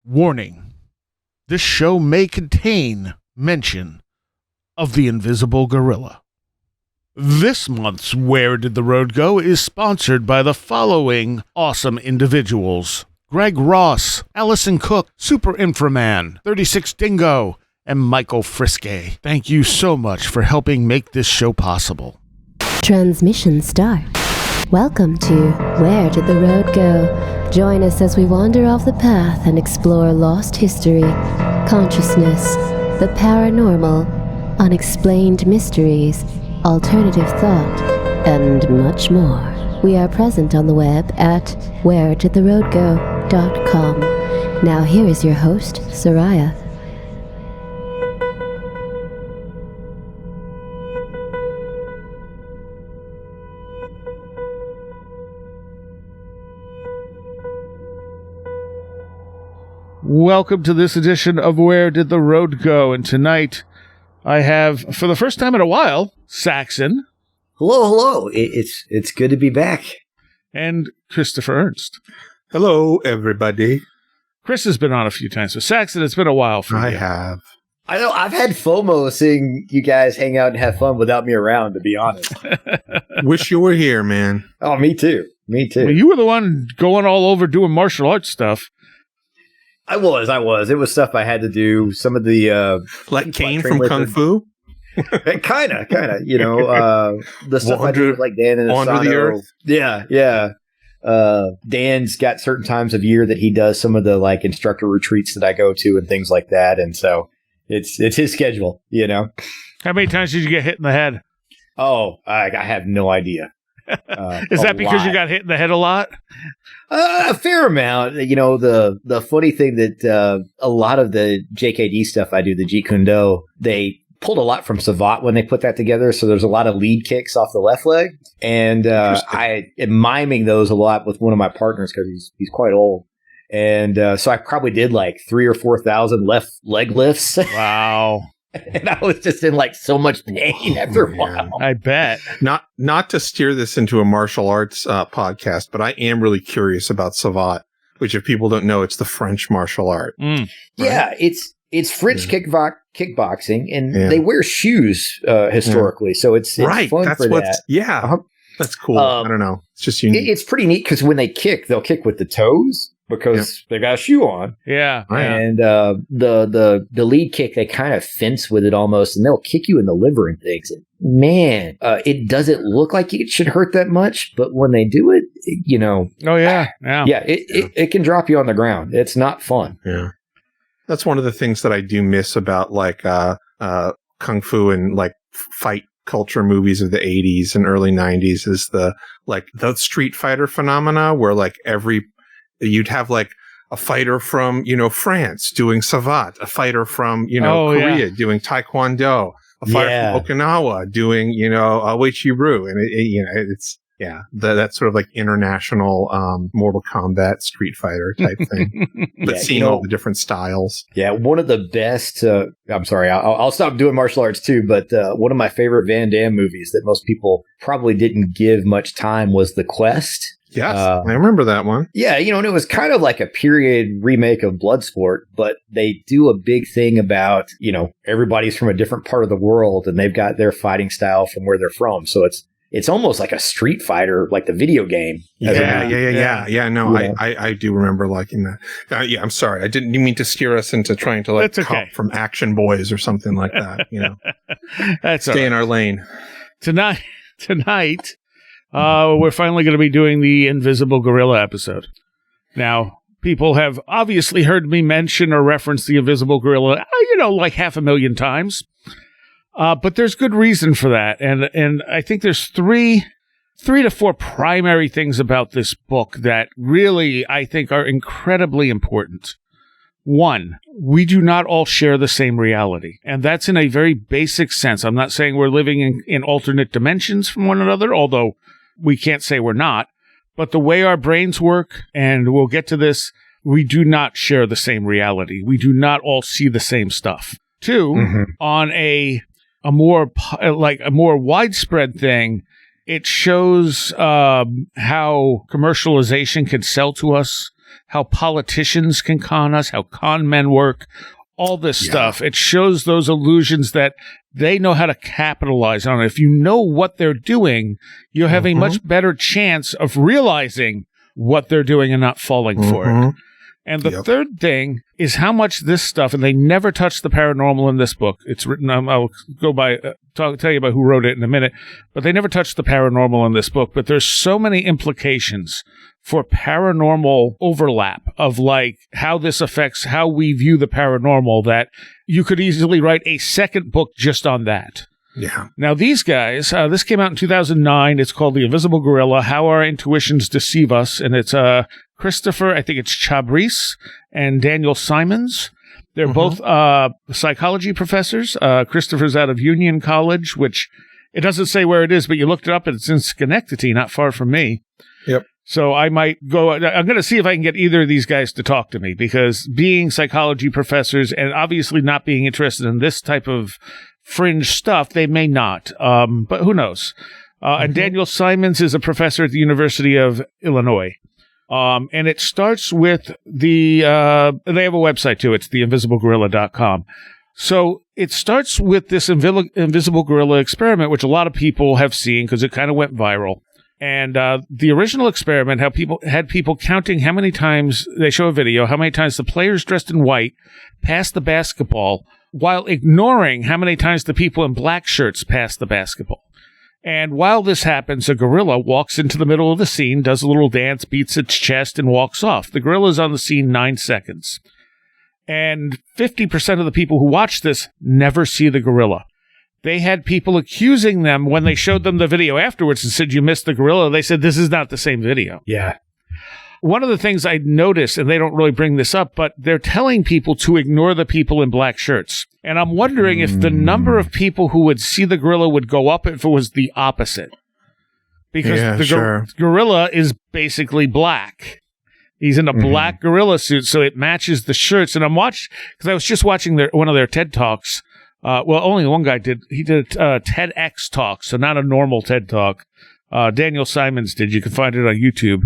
Warning. This show may contain mention of the invisible gorilla. This month's Where Did the Road Go is sponsored by the following awesome individuals: Greg Ross, Allison Cook, Super Inframan, 36 Dingo, and Michael Friske. Thank you so much for helping make this show possible. Transmission start. Welcome to Where Did the Road Go? Join us as we wander off the path and explore lost history, consciousness, the paranormal, unexplained mysteries, alternative thought, and much more. We are present on the web at wheredidtheroadgo.com. Now here is your host, Seriah. Welcome to this edition of Where Did the Road Go? And tonight I have, for the first time in a while, Saxon. Hello. It's good to be back. And Christopher Ernst. Hello, everybody. Chris has been on a few times, so Saxon, it's been a while for you. I have. I know I've had FOMO seeing you guys hang out and have fun without me around, to be honest. Wish you were here, man. Oh, me too. Well, you were the one going all over doing martial arts stuff. I was. It was stuff I had to do. Some of the like Kane from Kung Fu. kind of. You know, the stuff I do with like Dan and Under the Earth. Yeah. Dan's got certain times of year that he does some of the like instructor retreats that I go to and things like that, and so it's his schedule. You know. How many times did you get hit in the head? Oh, I have no idea. Is that because you got hit in the head a lot? A fair amount. You know, the funny thing that a lot of the JKD stuff I do, the Jeet Kune Do, they pulled a lot from Savat when they put that together. So there's a lot of lead kicks off the left leg. And I am miming those a lot with one of my partners because he's quite old. And so I probably did like 3,000 or 4,000 left leg lifts. Wow. And I was just in like so much pain after a while. I bet. Not to steer this into a martial arts podcast, but I am really curious about Savat, which if people don't know, it's the French martial art. Right? Yeah, it's French kickboxing, and they wear shoes historically, so it's right. fun That's for what. that. Yeah, that's cool. I don't know. It's just unique. It's pretty neat because when they kick, they'll kick with the toes. Because they got a shoe on. Yeah. And the lead kick, they kind of fence with it almost, and they'll kick you in the liver and things. And man, it doesn't look like it should hurt that much, but when they do it, you know. Oh, yeah. Yeah, it can drop you on the ground. It's not fun. Yeah. That's one of the things that I do miss about like Kung Fu and like fight culture movies of the 80s and early 90s is the Street Fighter phenomena where like you'd have like a fighter from, France doing Savat, a fighter from, Korea doing Taekwondo, a fighter from Okinawa doing, Uechi-Ryu. And that's sort of like international Mortal Kombat Street Fighter type thing. But seeing all the different styles. Yeah, one of the best, I'm sorry, I'll stop doing martial arts too, but one of my favorite Van Damme movies that most people probably didn't give much time was The Quest. Yes, I remember that one. Yeah, and it was kind of like a period remake of Bloodsport, but they do a big thing about, everybody's from a different part of the world and they've got their fighting style from where they're from. So it's almost like a Street Fighter, like the video game. Yeah. No, I do remember liking that. I'm sorry. I didn't mean to steer us into trying to cop from Action Boys or something like that. That's stay in our lane. Tonight. We're finally going to be doing the Invisible Gorilla episode. Now, people have obviously heard me mention or reference the Invisible Gorilla, like 500,000 times. But there's good reason for that. And I think there's three to four primary things about this book that really, I think, are incredibly important. One, we do not all share the same reality. And that's in a very basic sense. I'm not saying we're living in alternate dimensions from one another, although we can't say we're not. But the way our brains work, and we'll get to this, we do not share the same reality. We do not all see the same stuff. Two, on a more widespread thing, it shows how commercialization can sell to us how politicians can con us, how con men work, all this stuff. It shows those illusions that they know how to capitalize on. If you know what they're doing, you have a much better chance of realizing what they're doing and not falling for it. And the third thing is how much this stuff, and they never touch the paranormal in this book. It's written, I'll go by, tell you about who wrote it in a minute, but they never touch the paranormal in this book. But there's so many implications for paranormal overlap of like how this affects how we view the paranormal that you could easily write a second book just on that. Yeah. Now, these guys, this came out in 2009. It's called The Invisible Gorilla, How Our Intuitions Deceive Us. And it's Christopher, I think it's Chabris, and Daniel Simons. They're both psychology professors. Christopher's out of Union College, which it doesn't say where it is, but you looked it up and it's in Schenectady, not far from me. Yep. So I might go, I'm going to see if I can get either of these guys to talk to me, because being psychology professors and obviously not being interested in this type of fringe stuff, they may not, but who knows? And Daniel Simons is a professor at the University of Illinois. And it starts with they have a website too. It's theinvisiblegorilla.com. So it starts with this invisible gorilla experiment, which a lot of people have seen because it kind of went viral. And the original experiment, how people had people counting how many times, they show a video, how many times the players dressed in white passed the basketball while ignoring how many times the people in black shirts passed the basketball. And while this happens, a gorilla walks into the middle of the scene, does a little dance, beats its chest, and walks off. The gorilla's on the scene 9 seconds. And 50% of the people who watch this never see the gorilla. They had people accusing them when they showed them the video afterwards and said, you missed the gorilla. They said, this is not the same video. Yeah. One of the things I noticed, and they don't really bring this up, but they're telling people to ignore the people in black shirts. And I'm wondering if the number of people who would see the gorilla would go up if it was the opposite. Because the gorilla is basically black. He's in a black gorilla suit, so it matches the shirts. And I'm watching, because I was just watching one of their TED Talks. Well, only one guy did. He did a TEDx talk, so not a normal TED Talk. Daniel Simons did. You can find it on YouTube.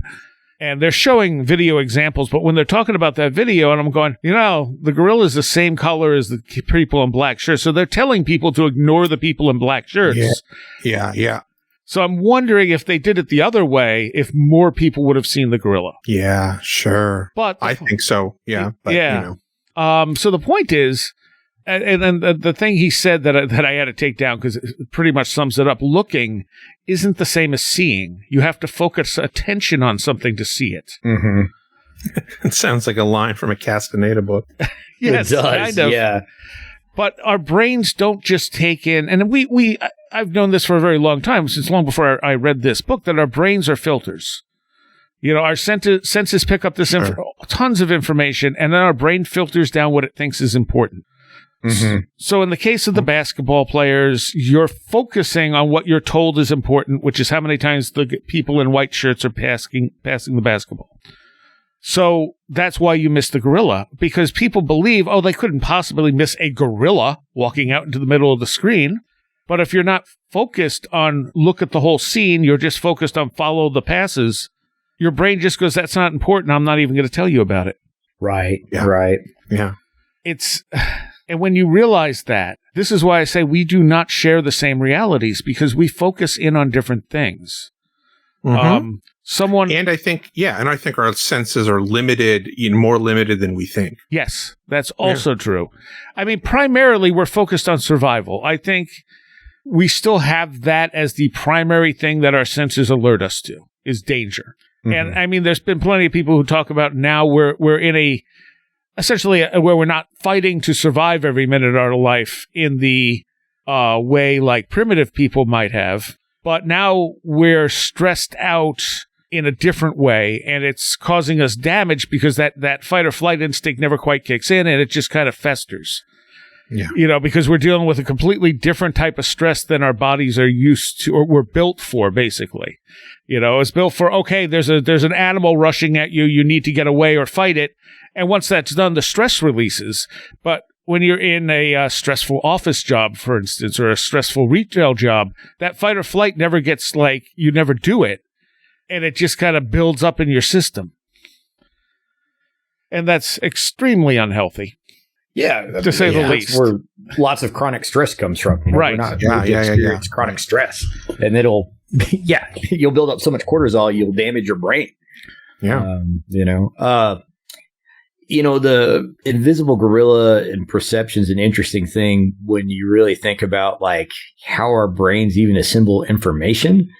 And they're showing video examples, but when they're talking about that video, and I'm going, the gorilla is the same color as the people in black shirts. So they're telling people to ignore the people in black shirts. Yeah. So I'm wondering if they did it the other way, if more people would have seen the gorilla. Yeah, sure. But I think so. Yeah. But, So the point is, and the thing he said that I had to take down, because it pretty much sums it up, looking isn't the same as seeing. You have to focus attention on something to see it. It sounds like a line from a Castaneda book. Yes, it does, kind of. yeah. But our brains don't just take in, and I've known this for a very long time, since long before I read this book, that our brains are filters. Our senses pick up this tons of information, and then our brain filters down what it thinks is important. So in the case of the basketball players, you're focusing on what you're told is important, which is how many times the people in white shirts are passing the basketball. So that's why you miss the gorilla, because people believe, they couldn't possibly miss a gorilla walking out into the middle of the screen. But if you're not focused on look at the whole scene, you're just focused on follow the passes, your brain just goes, that's not important. I'm not even going to tell you about it. Right. Yeah. Right. Yeah. And when you realize that, this is why I say we do not share the same realities, because we focus in on different things. And I think our senses are limited, more limited than we think. Yes, that's also true. I mean, primarily we're focused on survival. I think we still have that as the primary thing that our senses alert us to, is danger. And I mean, there's been plenty of people who talk about now we're in essentially where we're not fighting to survive every minute of our life in the way like primitive people might have. But now we're stressed out in a different way, and it's causing us damage because that fight or flight instinct never quite kicks in, and it just kind of festers. Yeah. Because we're dealing with a completely different type of stress than our bodies are used to, or we're built for, basically. It's built for, okay, there's an animal rushing at you, you need to get away or fight it. And once that's done, the stress releases. But when you're in a stressful office job, for instance, or a stressful retail job, that fight or flight never gets you never do it. And it just kind of builds up in your system. And that's extremely unhealthy. Yeah, to say the that's least. where lots of chronic stress comes from. You know? Right. We're not experience chronic stress, and it'll, you'll build up so much cortisol, you'll damage your brain. Yeah. The invisible gorilla and perception is an interesting thing when you really think about like how our brains even assemble information.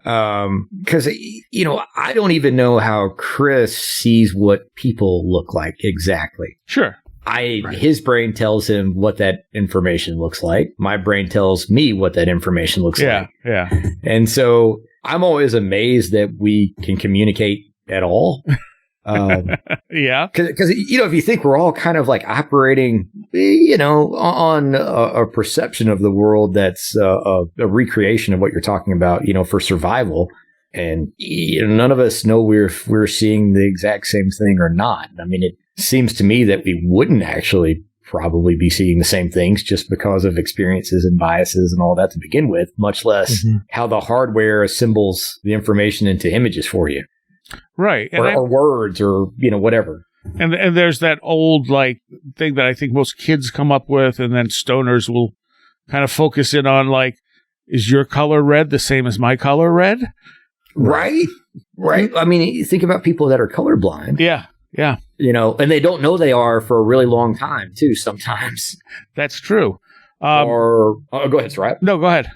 Because, I don't even know how Chris sees what people look like exactly. Sure. His brain tells him what that information looks like. My brain tells me what that information looks like. Yeah. And so I'm always amazed that we can communicate at all. Yeah. Because, if you think we're all kind of like operating, on a perception of the world that's a recreation of what you're talking about, for survival. And none of us know if we're seeing the exact same thing or not. I mean, it seems to me that we wouldn't actually probably be seeing the same things just because of experiences and biases and all that to begin with, much less how the hardware assembles the information into images for you. Right. Or words or, whatever. And there's that old like thing that I think most kids come up with, and then stoners will kind of focus in on like, is your color red the same as my color red? Right. I mean, you think about people that are colorblind. Yeah. And they don't know they are for a really long time too. Sometimes that's true. Go ahead, Seriah. No, go ahead.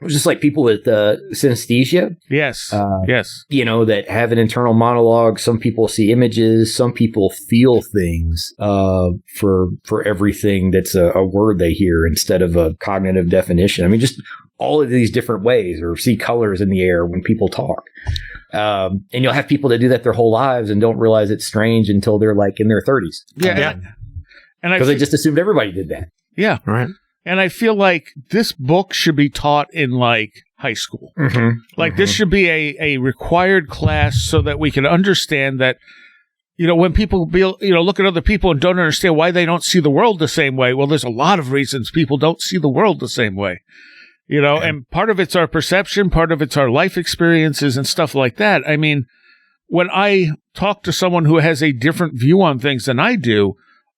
Just like people with synesthesia. Yes. Yes. That have an internal monologue. Some people see images. Some people feel things for everything that's a word they hear instead of a cognitive definition. I mean, just all of these different ways, or see colors in the air when people talk. And you'll have people that do that their whole lives and don't realize it's strange until they're like in their 30s. Yeah. And because they just assumed everybody did that. Yeah. Right. And I feel like this book should be taught in like high school. This should be a required class so that we can understand that, when people look at other people and don't understand why they don't see the world the same way. Well, there's a lot of reasons people don't see the world the same way, and part of it's our perception, part of it's our life experiences and stuff like that. I mean, when I talk to someone who has a different view on things than I do,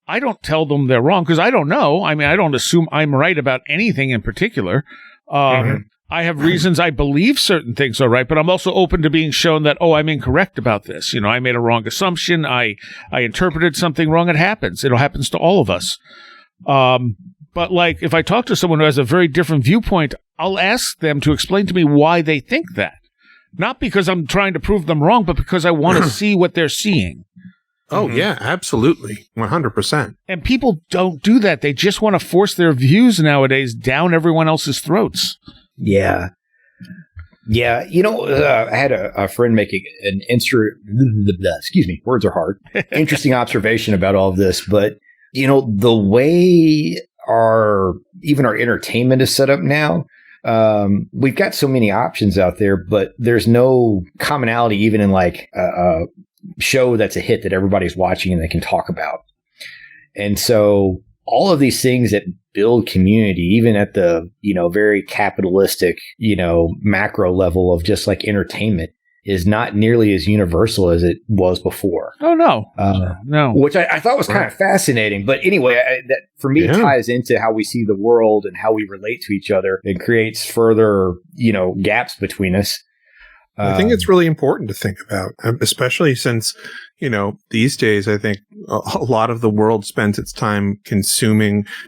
I don't tell them they're wrong because I don't know. I mean, I don't assume I'm right about anything in particular. I have reasons I believe certain things are right, but I'm also open to being shown that, I'm incorrect about this. I made a wrong assumption. I interpreted something wrong. It happens. It happens to all of us. But like, if I talk to someone who has a very different viewpoint, I'll ask them to explain to me why they think that. Not because I'm trying to prove them wrong, but because I want to see what they're seeing. Oh, yeah, absolutely. 100%. And people don't do that. They just want to force their views nowadays down everyone else's throats. Yeah. Yeah. I had a friend making an words are hard. Interesting observation about all of this. But, the way our entertainment is set up now, we've got so many options out there, but there's no commonality even in like show that's a hit that everybody's watching and they can talk about. And so all of these things that build community, even at the, very capitalistic, macro level of just like entertainment, is not nearly as universal as it was before. Oh, no. No. Which I thought was kind of fascinating. But anyway, that for me ties into how we see the world and how we relate to each other and creates further, gaps between us. I think it's really important to think about, especially since, these days, I think a lot of the world spends its time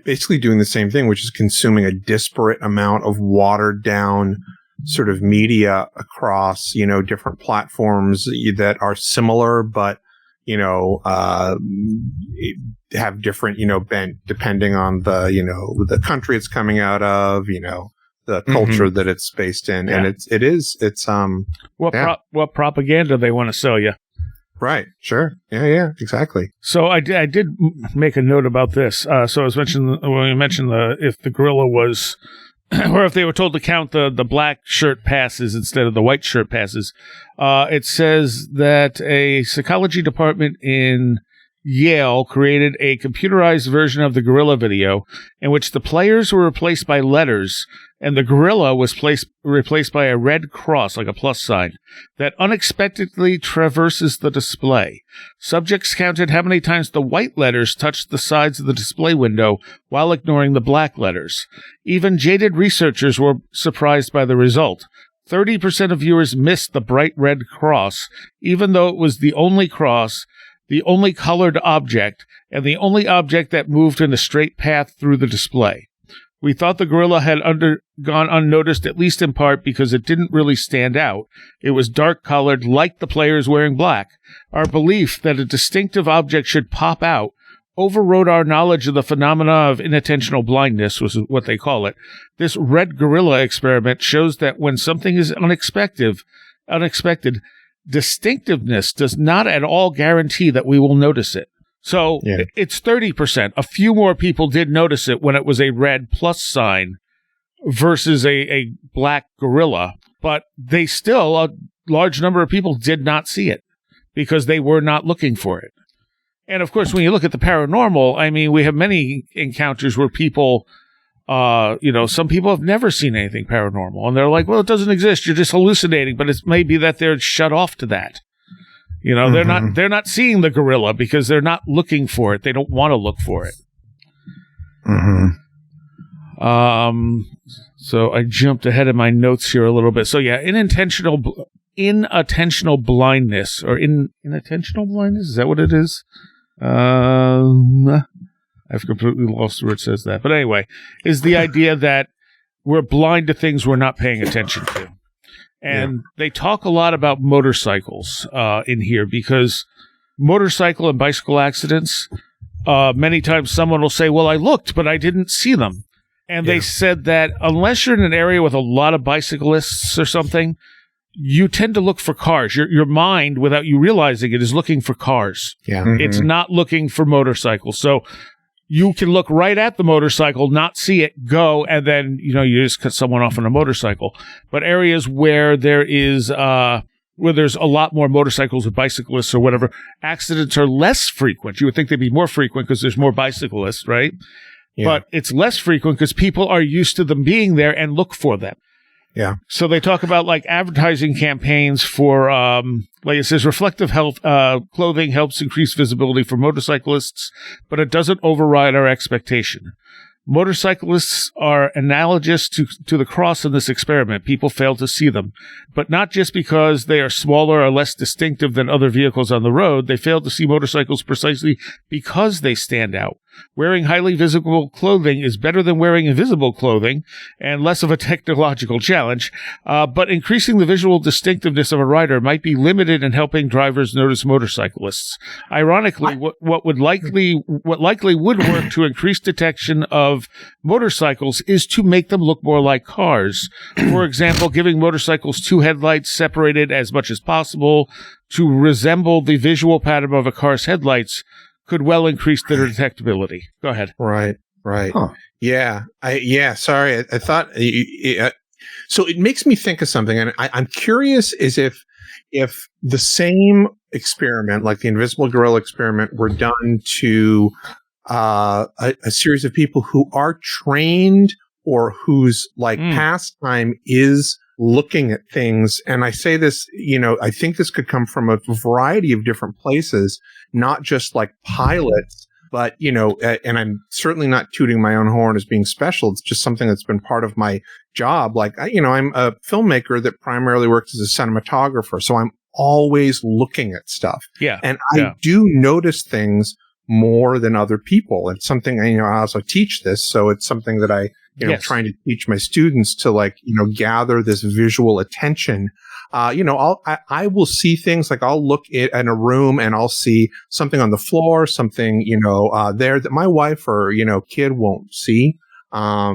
basically doing the same thing, which is consuming a disparate amount of watered down sort of media across, different platforms that are similar, but, have different, bent depending on the country it's coming out of, the culture that it's based in. Yeah. And it's what propaganda they want to sell you. Right. Sure. Yeah, exactly. So I did make a note about this. So I was mentioning when we mentioned if the gorilla was, or if they were told to count the black shirt passes instead of the white shirt passes, it says that a psychology department in Yale created a computerized version of the gorilla video in which the players were replaced by letters and the gorilla was replaced by a red cross, like a plus sign, that unexpectedly traverses the display. Subjects counted how many times the white letters touched the sides of the display window while ignoring the black letters. Even jaded researchers were surprised by the result. 30% of viewers missed the bright red cross, even though it was the only cross, the only colored object, and the only object that moved in a straight path through the display. We thought the gorilla had gone unnoticed, at least in part because it didn't really stand out. It was dark-colored, like the players wearing black. Our belief that a distinctive object should pop out overrode our knowledge of the phenomena of inattentional blindness, was what they call it. This red gorilla experiment shows that when something is unexpected, distinctiveness does not at all guarantee that we will notice it. So it's 30%. A few more people did notice it when it was a red plus sign versus a black gorilla, but they still, a large number of people did not see it because they were not looking for it. And of course, when you look at the paranormal, I mean, we have many encounters where people, some people have never seen anything paranormal and they're like, well, it doesn't exist. You're just hallucinating, but it may be that they're shut off to that. They're not seeing the gorilla because they're not looking for it. They don't want to look for it. Mm-hmm. So I jumped ahead of my notes here a little bit. So yeah, inattentional blindness or inattentional blindness. Is that what it is? I've completely lost where it says that. But anyway, is the idea that we're blind to things we're not paying attention to. And they talk a lot about motorcycles in here because motorcycle and bicycle accidents, many times someone will say, well, I looked, but I didn't see them. And they said that unless you're in an area with a lot of bicyclists or something, you tend to look for cars. Your mind, without you realizing it, is looking for cars. Yeah. Mm-hmm. It's not looking for motorcycles. So you can look right at the motorcycle, not see it, go, and then, you just cut someone off on a motorcycle. But areas where there's a lot more motorcycles or bicyclists or whatever, accidents are less frequent. You would think they'd be more frequent because there's more bicyclists, right? Yeah. But it's less frequent because people are used to them being there and look for them. Yeah. So they talk about like advertising campaigns for, like it says, reflective clothing helps increase visibility for motorcyclists, but it doesn't override our expectation. Motorcyclists are analogous to the cross in this experiment. People fail to see them, but not just because they are smaller or less distinctive than other vehicles on the road. They fail to see motorcycles precisely because they stand out. Wearing highly visible clothing is better than wearing invisible clothing and less of a technological challenge, but increasing the visual distinctiveness of a rider might be limited in helping drivers notice motorcyclists. Ironically, what likely would work to increase detection of motorcycles is to make them look more like cars. For example, giving motorcycles two headlights separated as much as possible to resemble the visual pattern of a car's headlights could well increase their detectability. Go ahead. Right. Huh. Yeah. Sorry. I thought, so it makes me think of something, and I'm curious is if the same experiment, like the invisible gorilla experiment, were done to a series of people who are trained or whose pastime is looking at things. And I say this, I think this could come from a variety of different places, not just like pilots, but, and I'm certainly not tooting my own horn as being special. It's just something that's been part of my job. Like, I'm a filmmaker that primarily works as a cinematographer. So I'm always looking at stuff. Yeah. And I do notice things more than other people. It's something, I also teach this. So it's something that I, trying to teach my students to gather this visual attention. I will see things like I'll look in a room and I'll see something on the floor, something, there that my wife or, kid won't see. I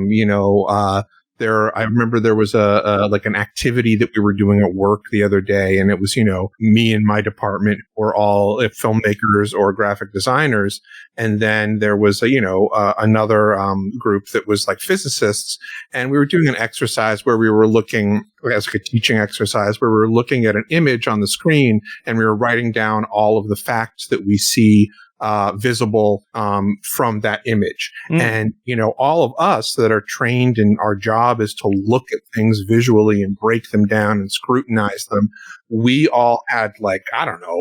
remember there was an activity that we were doing at work the other day, and it was, me and my department were all filmmakers or graphic designers. And then there was, another group that was like physicists. And we were doing an exercise where we were looking, as like a teaching exercise, where we were looking at an image on the screen and we were writing down all of the facts that we see visible from that image. And, all of us that are trained in our job is to look at things visually and break them down and scrutinize them. We all had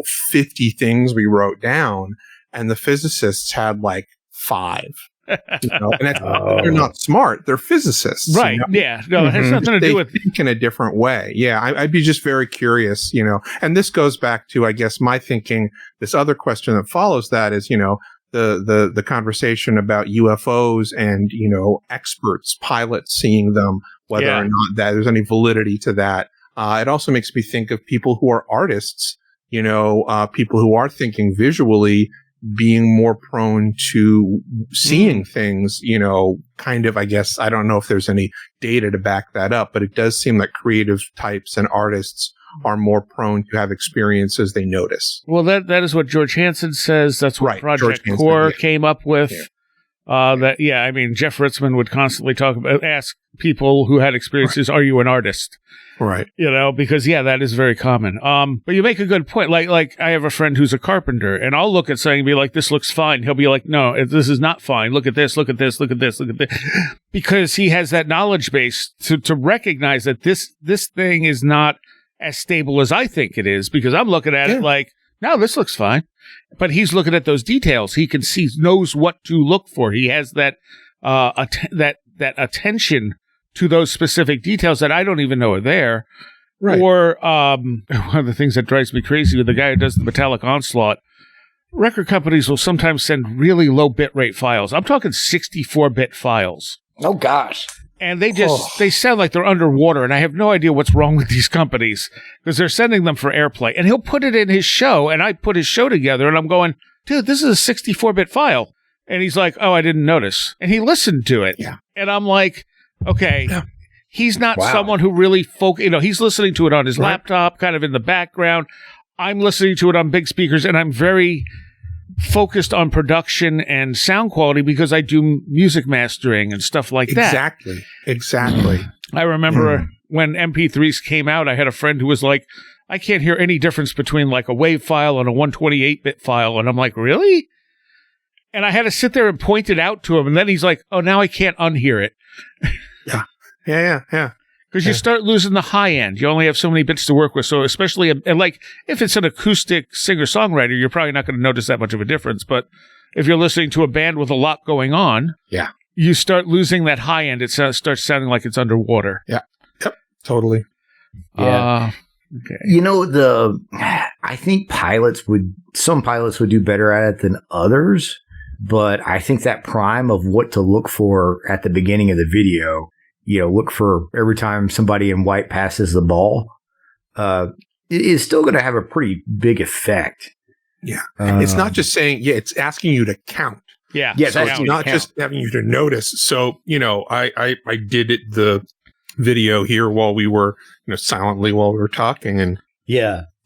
50 things we wrote down, and the physicists had 5. And that's, they're not smart. They're physicists. Right. Yeah. No, it has nothing to do with think in a different way. Yeah. I'd be just very curious, and this goes back to, I guess, my thinking. This other question that follows that is, the conversation about UFOs and, experts, pilots seeing them, whether or not that there's any validity to that. It also makes me think of people who are artists, people who are thinking visually, being more prone to seeing things, kind of, I guess, I don't know if there's any data to back that up, but it does seem like creative types and artists are more prone to have experiences they notice. Well, that is what George Hansen says. That's what Project Core came up with. I mean, Jeff Ritzman would constantly ask people who had experiences, are you an artist? Right. Because that is very common. But you make a good point. Like I have a friend who's a carpenter, and I'll look at something and be like, this looks fine. He'll be like, no, this is not fine. Look at this, look at this, look at this, look at this. Because he has that knowledge base to recognize that this thing is not as stable as I think it is, because I'm looking at it like, no, this looks fine. But he's looking at those details. He can see, knows what to look for. He has that that attention to those specific details that I don't even know are there. Right. Or one of the things that drives me crazy with the guy who does the Metallic Onslaught, record companies will sometimes send really low bitrate files. I'm talking 64-bit files. Oh, gosh. And they sound like they're underwater, and I have no idea what's wrong with these companies because they're sending them for airplay. And he'll put it in his show, and I put his show together, and I'm going, dude, this is a 64-bit file. And he's like, oh, I didn't notice. And he listened to it. Yeah. And I'm like, okay, he's not someone who really he's listening to it on his laptop, kind of in the background. I'm listening to it on big speakers, and I'm very focused on production and sound quality because I do music mastering and stuff like that. Exactly. I remember when MP3s came out, I had a friend who was like, I can't hear any difference between like a WAV file and a 128-bit file. And I'm like, really? And I had to sit there and point it out to him. And then he's like, oh, now I can't unhear it. Yeah. Because you start losing the high end. You only have so many bits to work with. So especially, if it's an acoustic singer-songwriter, you're probably not going to notice that much of a difference. But if you're listening to a band with a lot going on, you start losing that high end. It starts sounding like it's underwater. Yeah. Yep. Totally. Yeah. Okay. I think some pilots would do better at it than others. But I think that prime of what to look for at the beginning of the video, look for every time somebody in white passes the ball, is still going to have a pretty big effect. Yeah. It's not just saying, it's asking you to count. Yeah. Yeah. So it's not just having you to notice. So, I did the video here while we were, silently while we were talking. And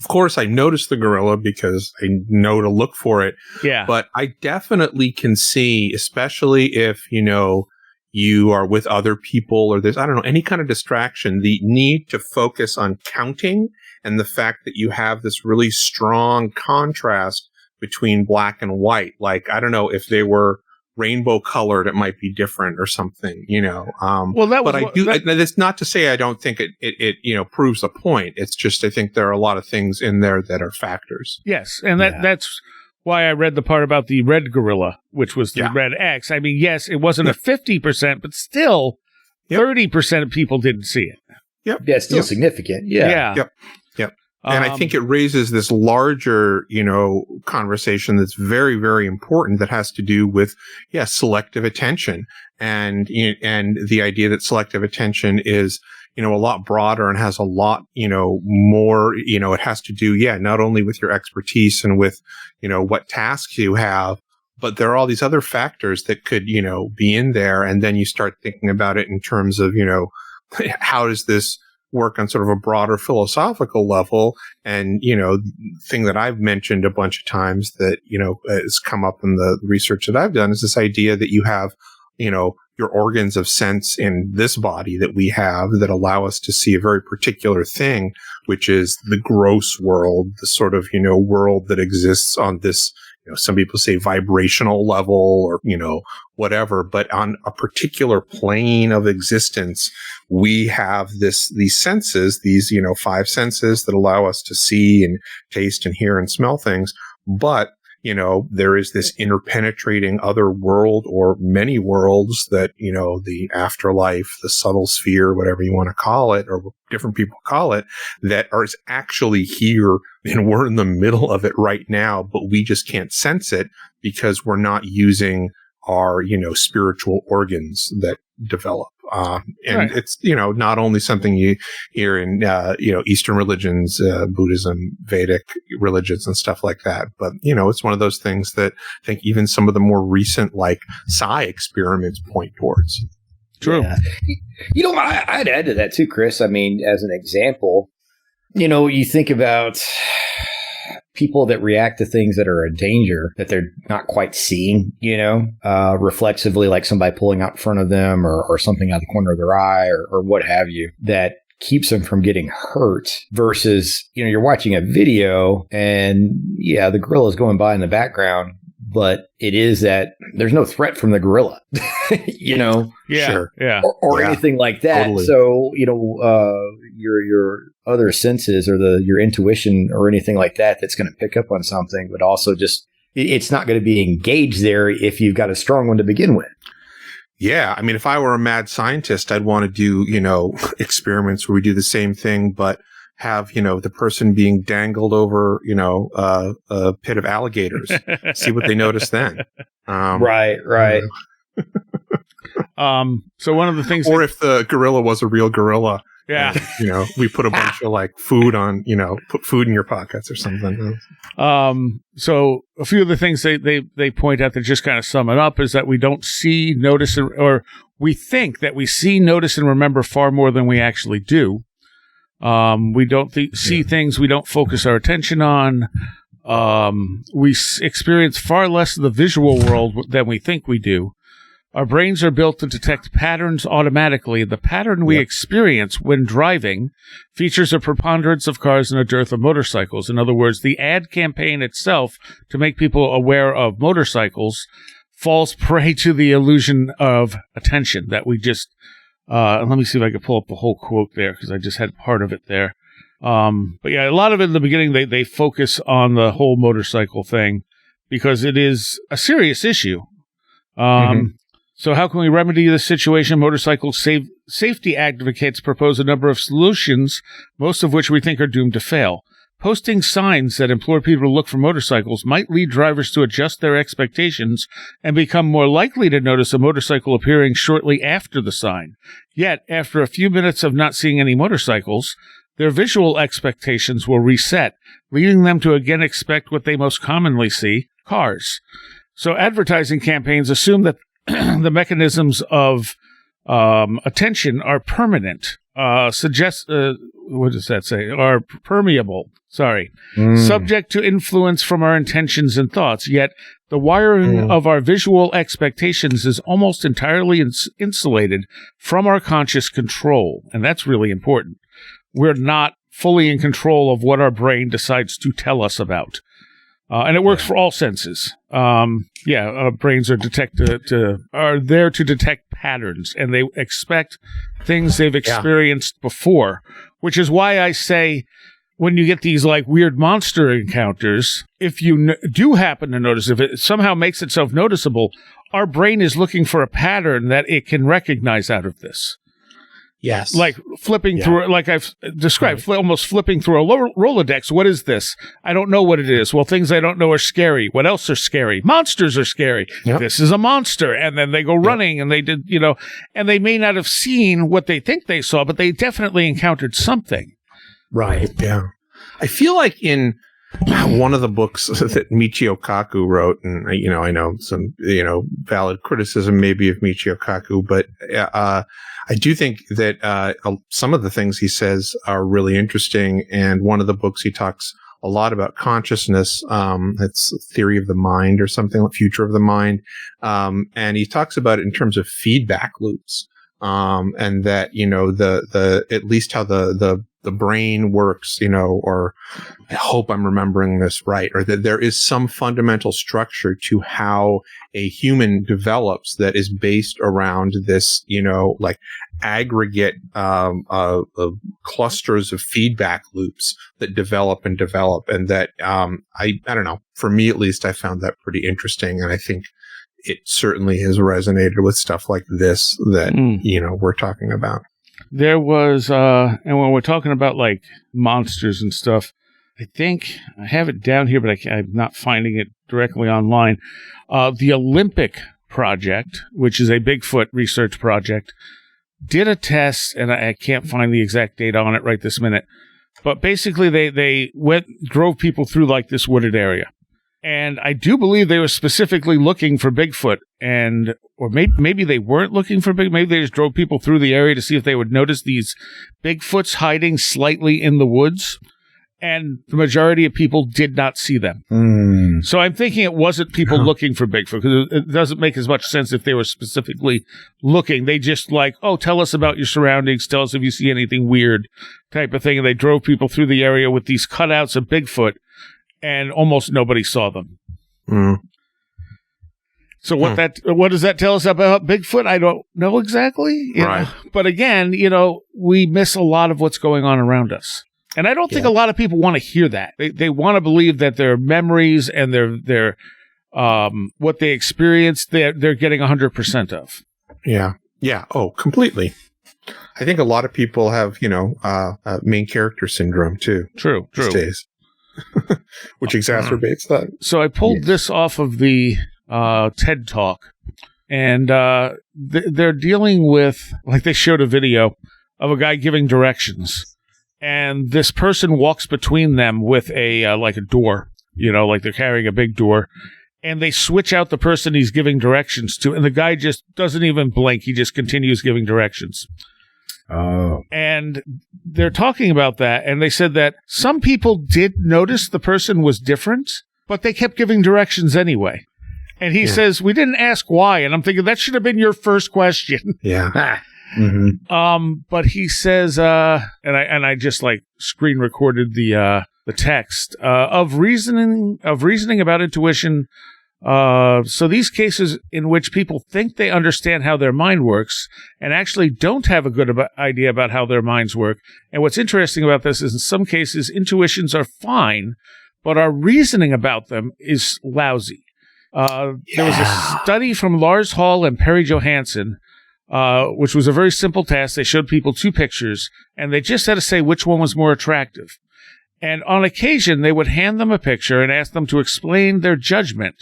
of course, I noticed the gorilla because I know to look for it. Yeah. But I definitely can see, especially if, you are with other people or there's, any kind of distraction, the need to focus on counting and the fact that you have this really strong contrast between black and white. Like, I don't know, if they were rainbow colored, it might be different or something, that's not to say I don't think it proves a point. It's just, I think there are a lot of things in there that are factors. Yes. And that's why I read the part about the red gorilla, which was the red X. I mean, yes, it wasn't a 50%, but still 30% of people didn't see it. Yep. Yeah, it's still significant. Yeah. Yep. And I think it raises this larger, conversation that's very, very important that has to do with, selective attention and the idea that selective attention is, a lot broader and has a lot, more, it has to do, not only with your expertise and with, what tasks you have, but there are all these other factors that could, be in there. And then you start thinking about it in terms of, how does this work on sort of a broader philosophical level. And, thing that I've mentioned a bunch of times that, has come up in the research that I've done is this idea that you have, your organs of sense in this body that we have that allow us to see a very particular thing, which is the gross world, the sort of, world that exists on this, some people say vibrational level or, whatever, but on a particular plane of existence, we have these senses, these, 5 senses that allow us to see and taste and hear and smell things. But, there is this interpenetrating other world or many worlds that, the afterlife, the subtle sphere, whatever you want to call it, or different people call it, that is actually here and we're in the middle of it right now, but we just can't sense it because we're not using our, spiritual organs that develop. And Right. it's, not only something you hear in, Eastern religions, Buddhism, Vedic religions and stuff like that. But, it's one of those things that I think even some of the more recent, like psi experiments point towards. True. Yeah. I'd add to that too, Chris. I mean, as an example, you think about people that react to things that are a danger that they're not quite seeing, reflexively, like somebody pulling out in front of them or something out the corner of their eye or what have you, that keeps them from getting hurt versus, you're watching a video and the gorilla is going by in the background, but it is that there's no threat from the gorilla, Yeah. Sure. Yeah. or Yeah, anything like that. totally. So, your other senses or your intuition or anything like that that's going to pick up on something, but also just it's not going to be engaged there if you've got a strong one to begin with. Yeah. I mean, if I were a mad scientist, I'd want to do, experiments where we do the same thing, but have, the person being dangled over, a pit of alligators. See what they notice then. Right. So one of the things, Or if the gorilla was a real gorilla. yeah. And, we put a bunch of like food on, put food in your pockets or something. So a few of the things they point out that just kind of sum it up is that we don't see, notice, or we think that we see, notice, and remember far more than we actually do. We don't see things we don't focus our attention on. We experience far less of the visual world than we think we do. Our brains are built to detect patterns automatically. The pattern we experience when driving features a preponderance of cars and a dearth of motorcycles. In other words, the ad campaign itself to make people aware of motorcycles falls prey to the illusion of attention that we just let me see if I can pull up the whole quote there because I just had part of it there. But yeah, a lot of it in the beginning, they focus on the whole motorcycle thing because it is a serious issue. So how can we remedy this situation? Motorcycle safety advocates propose a number of solutions, most of which we think are doomed to fail. Posting signs that implore people to look for motorcycles might lead drivers to adjust their expectations and become more likely to notice a motorcycle appearing shortly after the sign. Yet, after a few minutes of not seeing any motorcycles, their visual expectations will reset, leading them to again expect what they most commonly see, cars. So advertising campaigns assume that the mechanisms of attention are permanent, what does that say? Are permeable, subject to influence from our intentions and thoughts. Yet the wiring of our visual expectations is almost entirely insulated from our conscious control. And that's really important. We're not fully in control of what our brain decides to tell us about. And it works for all senses. Brains are there to detect patterns, and they expect things they've experienced before, which is why I say when you get these like weird monster encounters, if you do happen to notice, if it somehow makes itself noticeable, our brain is looking for a pattern that it can recognize out of this. Yes. Like flipping through, like I've described, almost flipping through a Rolodex. What is this? I don't know what it is. Well, things I don't know are scary. What else are scary? Monsters are scary. Yep. This is a monster. And then they go running and they did, and they may not have seen what they think they saw, but they definitely encountered something. Right. Yeah. I feel like in one of the books that Michio Kaku wrote, and, I know some, valid criticism maybe of Michio Kaku, but, I do think that some of the things he says are really interesting. And one of the books he talks a lot about consciousness. It's Theory of the Mind or something, Future of the Mind. And he talks about it in terms of feedback loops. and that, the at least how the brain works, or I hope I'm remembering this right, or that there is some fundamental structure to how a human develops that is based around this, like aggregate clusters of feedback loops that develop, and that I don't know, for me at least, I found that pretty interesting, and I think it certainly has resonated with stuff like this that we're talking about. There was, and when we're talking about like monsters and stuff, I think I have it down here, but I'm not finding it directly online. The Olympic Project, which is a Bigfoot research project, did a test, and I can't find the exact date on it right this minute. But basically, they drove people through like this wooded area, and I do believe they were specifically looking for Bigfoot, or maybe they weren't looking for Bigfoot. Maybe they just drove people through the area to see if they would notice these Bigfoots hiding slightly in the woods. And the majority of people did not see them. So I'm thinking it wasn't people looking for Bigfoot, because it doesn't make as much sense if they were specifically looking. They just like, oh, tell us about your surroundings, tell us if you see anything weird type of thing. And they drove people through the area with these cutouts of Bigfoot, and almost nobody saw them. So what does that tell us about Bigfoot? I don't know exactly. Right. But again, we miss a lot of what's going on around us. And I don't think a lot of people want to hear that. They want to believe that their memories and their what they experienced, they're getting 100% of. Yeah. Yeah. Oh, completely. I think a lot of people have, main character syndrome too. True. These days. Which exacerbates that. So I pulled this off of the TED Talk, and they're dealing with, like, they showed a video of a guy giving directions. And this person walks between them with a like a door, like they're carrying a big door, and they switch out the person he's giving directions to, and the guy just doesn't even blink. He just continues giving directions. Oh. And they're talking about that, and they said that some people did notice the person was different, but they kept giving directions anyway. And he says, we didn't ask why. And I'm thinking that should have been your first question. Yeah. But he says, and I just like screen recorded the text of reasoning about intuition. So these cases in which people think they understand how their mind works and actually don't have a good idea about how their minds work. And what's interesting about this is in some cases intuitions are fine, but our reasoning about them is lousy. There was a study from Lars Hall and Perry Johansson, which was a very simple task. They showed people two pictures, and they just had to say which one was more attractive. And on occasion, they would hand them a picture and ask them to explain their judgment.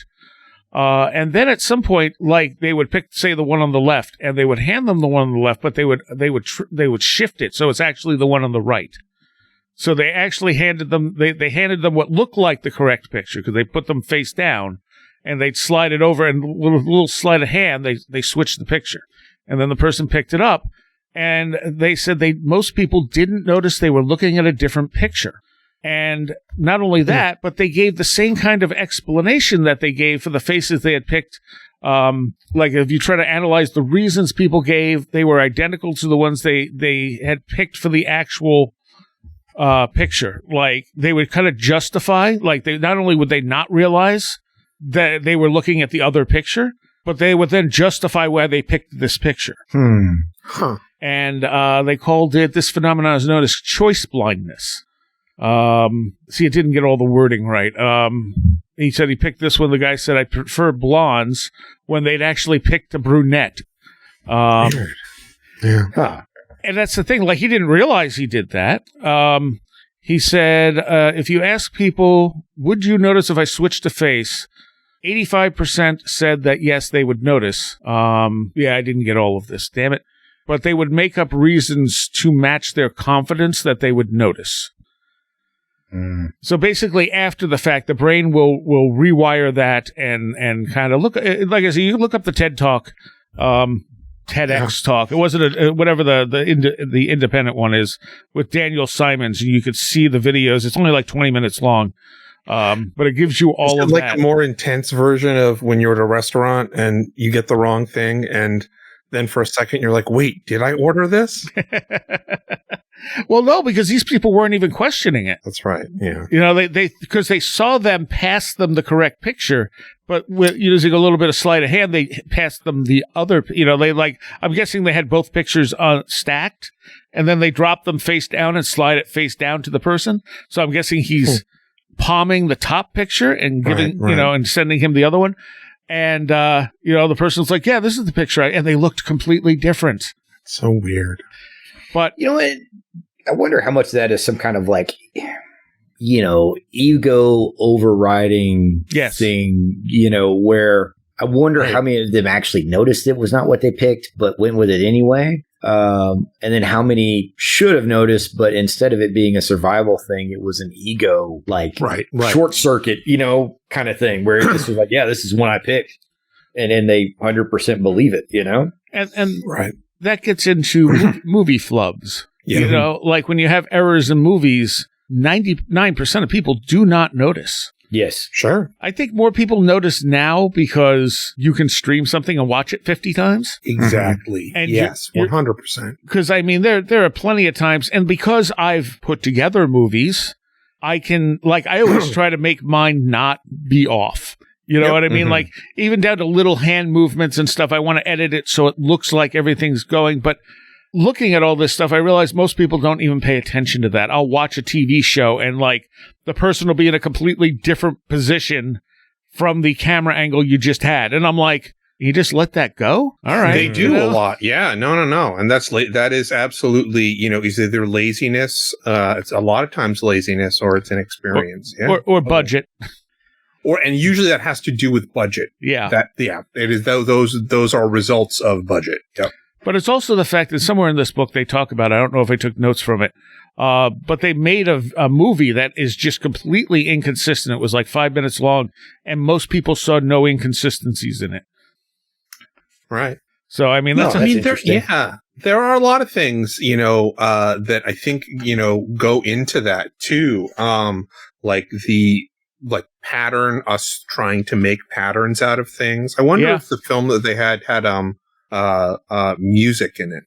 And then at some point, like, they would pick, say, the one on the left, and they would hand them the one on the left, but they would shift it so it's actually the one on the right. So they actually handed them what looked like the correct picture, because they put them face down, and they'd slide it over, and with a little sleight of hand, they switched the picture. And then the person picked it up, and they said most people didn't notice they were looking at a different picture. And not only that, but they gave the same kind of explanation that they gave for the faces they had picked. Like if you try to analyze the reasons people gave, they were identical to the ones they had picked for the actual picture. Like they would kind of justify, like not only would they not realize that they were looking at the other picture, but they would then justify why they picked this picture. And they called it, this phenomenon is known as choice blindness. See, it didn't get all the wording right. He said he picked this one. The guy said, I prefer blondes, when they'd actually picked a brunette. Weird. Yeah. And that's the thing. Like, he didn't realize he did that. He said, if you ask people, would you notice if I switched a face? 85% said that, yes, they would notice. Yeah, I didn't get all of this. Damn it. But they would make up reasons to match their confidence that they would notice. So basically, after the fact, the brain will rewire that and kind of look. Like I said, you can look up the TED Talk, TEDx Talk. It wasn't whatever the independent one is with Daniel Simons. You could see the videos. It's only like 20 minutes long, but it gives you all of like that. A more intense version of when you're at a restaurant and you get the wrong thing and Then for a second, you're like, wait, did I order this? Well, no, because these people weren't even questioning it. That's right. Yeah. You know, because they saw them pass them the correct picture, but with using a little bit of sleight of hand, they passed them the other, I'm guessing they had both pictures stacked, and then they dropped them face down and slide it face down to the person. So I'm guessing he's palming the top picture and giving, and sending him the other one. And, the person's like, yeah, this is the picture. And they looked completely different. So weird. But, you know what? I wonder how much of that is some kind of ego overriding thing, where I wonder how many of them actually noticed it was not what they picked, but went with it anyway. And then how many should have noticed, but instead of it being a survival thing, it was an ego, short circuit, kind of thing where this was like, yeah, this is one I picked. And then they 100% believe it, And that gets into movie flubs. Yeah. Like when you have errors in movies, 99% of people do not notice. Yes. Sure. I think more people notice now because you can stream something and watch it 50 times. Exactly. And yes, 100%. Because, there are plenty of times, and because I've put together movies, I can, I always try to make mine not be off. You know what I mean? Like, even down to little hand movements and stuff, I want to edit it so it looks like everything's going. But looking at all this stuff, I realize most people don't even pay attention to that. I'll watch a TV show and the person will be in a completely different position from the camera angle you just had. And I'm like, you just let that go? All right. They do a lot. Yeah. No. And that is absolutely, is either laziness. It's a lot of times laziness or it's inexperience. Or budget. And usually that has to do with budget. Yeah. It is those are results of budget. Yep. But it's also the fact that somewhere in this book they talk about, I don't know if I took notes from it, but they made a movie that is just completely inconsistent. It was 5 minutes long, and most people saw no inconsistencies in it. Right. So, that's interesting. There are a lot of things, that I think, go into that too. Pattern, us trying to make patterns out of things. I wonder if the film that they had music in it.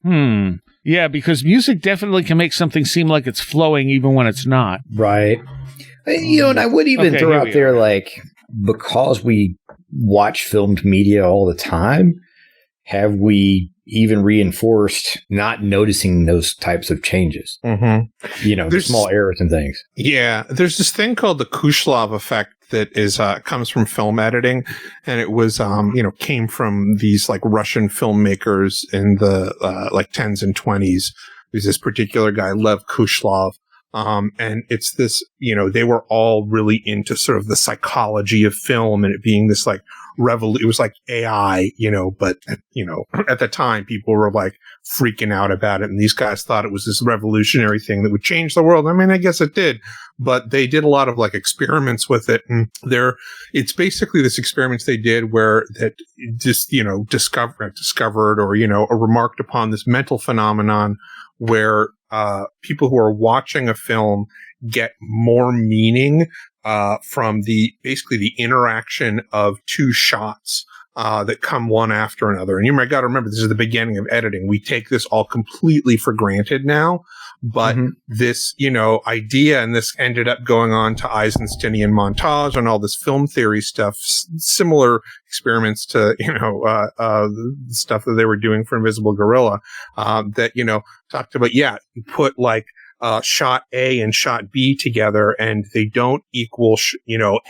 Yeah, because music definitely can make something seem like it's flowing even when it's not. Right. And I would even throw out there, because we watch filmed media all the time, have we even reinforced not noticing those types of changes? The small errors and things. Yeah. There's this thing called the Kushlov effect that is comes from film editing, and it was came from these Russian filmmakers in the 10s and 20s. There's this particular guy, Lev Kushlov, and it's this, they were all really into sort of the psychology of film and it being this it was like AI, but at the time people were freaking out about it, and these guys thought it was this revolutionary thing that would change the world. I mean, I guess it did, but they did a lot of experiments with it, and it's basically this experiments they did where that just discovered or or remarked upon this mental phenomenon where people who are watching a film get more meaning from the interaction of two shots that come one after another. And you might got to remember, this is the beginning of editing. We take this all completely for granted now, but this, idea, and this ended up going on to Eisensteinian montage and all this film theory stuff, similar experiments to, stuff that they were doing for Invisible Gorilla, that, talked about, you put shot A and shot B together, and they don't equal,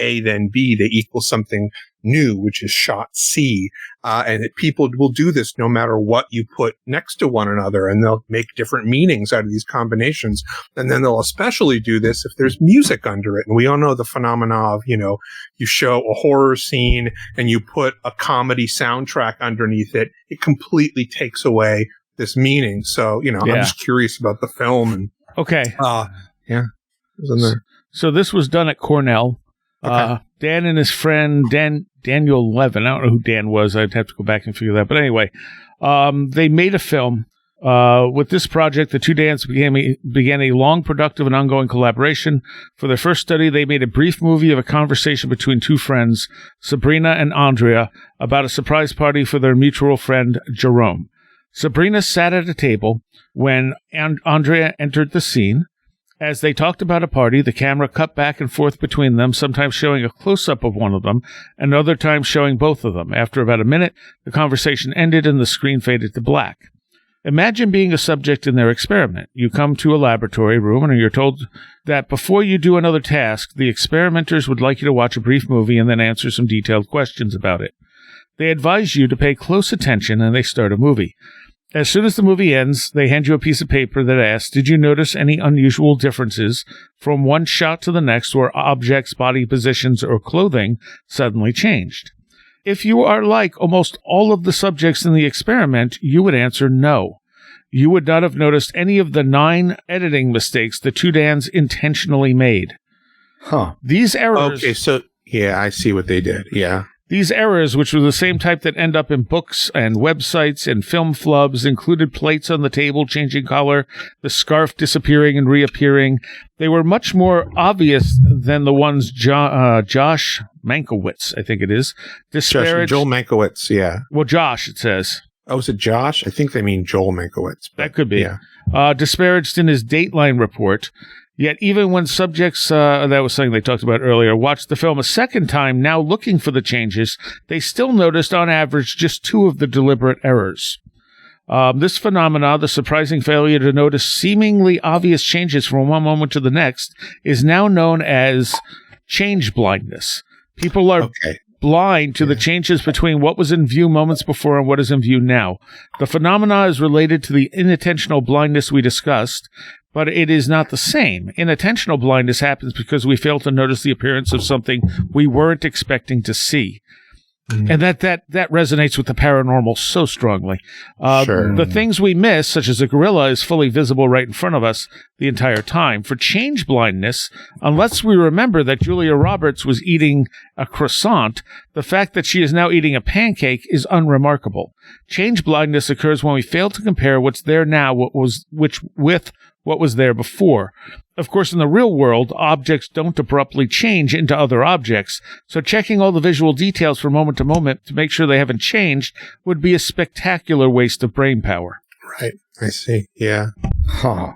A then B. They equal something new, which is shot C. And that people will do this no matter what you put next to one another, and they'll make different meanings out of these combinations. And then they'll especially do this if there's music under it. And we all know the phenomena of, you show a horror scene and you put a comedy soundtrack underneath it. It completely takes away this meaning. So, I'm just curious about the film. And okay. It was in there. So this was done at Cornell. Okay. Dan and his friend, Daniel Levin. I don't know who Dan was. I'd have to go back and figure that. But anyway, they made a film. With this project, the two Dans began a long, productive, and ongoing collaboration. For their first study, they made a brief movie of a conversation between two friends, Sabrina and Andrea, about a surprise party for their mutual friend, Jerome. Sabrina sat at a table when Andrea entered the scene. As they talked about a party, the camera cut back and forth between them, sometimes showing a close-up of one of them, and other times showing both of them. After about a minute, the conversation ended and the screen faded to black. Imagine being a subject in their experiment. You come to a laboratory room and you're told that before you do another task, the experimenters would like you to watch a brief movie and then answer some detailed questions about it. They advise you to pay close attention and they start a movie. As soon as the movie ends, they hand you a piece of paper that asks, did you notice any unusual differences from one shot to the next where objects, body positions, or clothing suddenly changed? If you are like almost all of the subjects in the experiment, you would answer no. You would not have noticed any of the 9 editing mistakes the two Dans intentionally made. Huh. These errors... Okay, so, yeah, I see what they did. Yeah. These errors, which were the same type that end up in books and websites and film flubs, included plates on the table changing color, the scarf disappearing and reappearing. They were much more obvious than the ones Josh Mankiewicz, I think it is, disparaged. Joel Mankiewicz, yeah. Well, Josh, it says. Oh, is it Josh? I think they mean Joel Mankiewicz. That could be. Yeah. Disparaged in his Dateline report. Yet even when subjects, that was something they talked about earlier, watched the film a second time, now looking for the changes, they still noticed on average just 2 of the deliberate errors. This phenomena, the surprising failure to notice seemingly obvious changes from one moment to the next, is now known as change blindness. People are blind to the changes between what was in view moments before and what is in view now. The phenomena is related to the inattentional blindness we discussed, but it is not the same. Inattentional blindness happens because we fail to notice the appearance of something we weren't expecting to see. And that resonates with the paranormal so strongly. Sure. The things we miss, such as a gorilla, is fully visible right in front of us the entire time. For change blindness, unless we remember that Julia Roberts was eating a croissant, the fact that she is now eating a pancake is unremarkable. Change blindness occurs when we fail to compare what's there now with what was there before. Of course, in the real world, objects don't abruptly change into other objects, so checking all the visual details from moment to moment to make sure they haven't changed would be a spectacular waste of brain power. Right. I see. Yeah. Huh.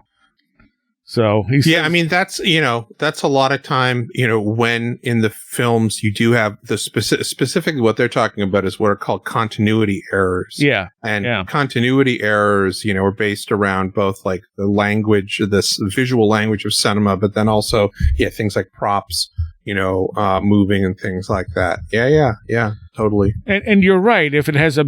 So I mean, that's a lot of time, when in the films you do have the specifically what they're talking about is what are called continuity errors. Yeah. And continuity errors, are based around both like the language, this visual language of cinema, but then also, things like props, moving and things like that. Yeah, totally. And you're right. If it has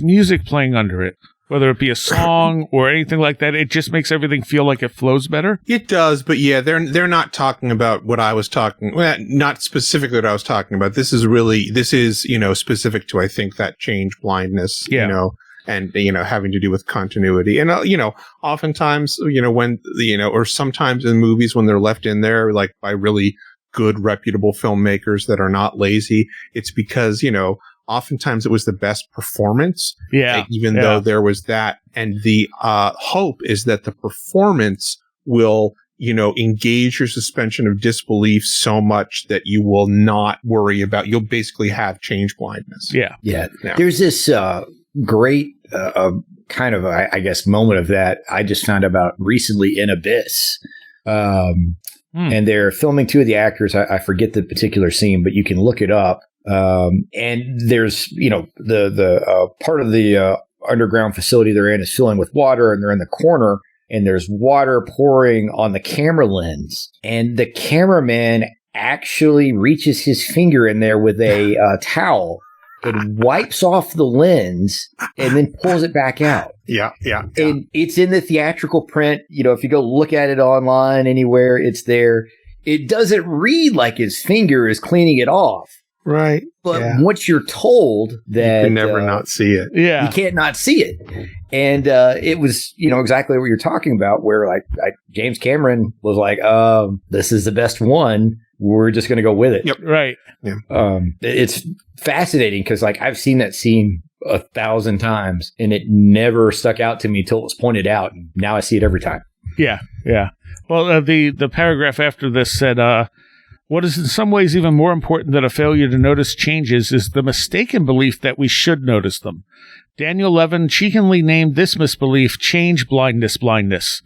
music playing under it, whether it be a song or anything like that, it just makes everything feel like it flows better. It does, but they're not talking about what I was talking. Well, not specifically what I was talking about. This is specific to, I think, that change blindness. And having to do with continuity, and oftentimes when or sometimes in movies when they're left in there like by really good reputable filmmakers that are not lazy, it's because oftentimes it was the best performance. Yeah. Even though there was that. And the hope is that the performance will, engage your suspension of disbelief so much that you will not worry about, you'll basically have change blindness. Yeah. There's this great kind of, I guess, moment of that I just found about recently in Abyss. And they're filming 2 of the actors. I forget the particular scene, but you can look it up. And there's, the part of the underground facility they're in is filling with water, and they're in the corner, and there's water pouring on the camera lens. And the cameraman actually reaches his finger in there with a towel and wipes off the lens and then pulls it back out. Yeah. And it's in the theatrical print. If you go look at it online anywhere, it's there. It doesn't read like his finger is cleaning it off. Right. But once you're told that... You can never not see it. Yeah. You can't not see it. And it was, exactly what you're talking about, where like James Cameron was like, this is the best one. We're just going to go with it. Yep. Right. Yeah. It's fascinating because like I've seen that scene 1,000 times and it never stuck out to me until it was pointed out. And now I see it every time. Yeah. Well, the paragraph after this said, What is in some ways even more important than a failure to notice changes is the mistaken belief that we should notice them. Daniel Levin cheekily named this misbelief change blindness,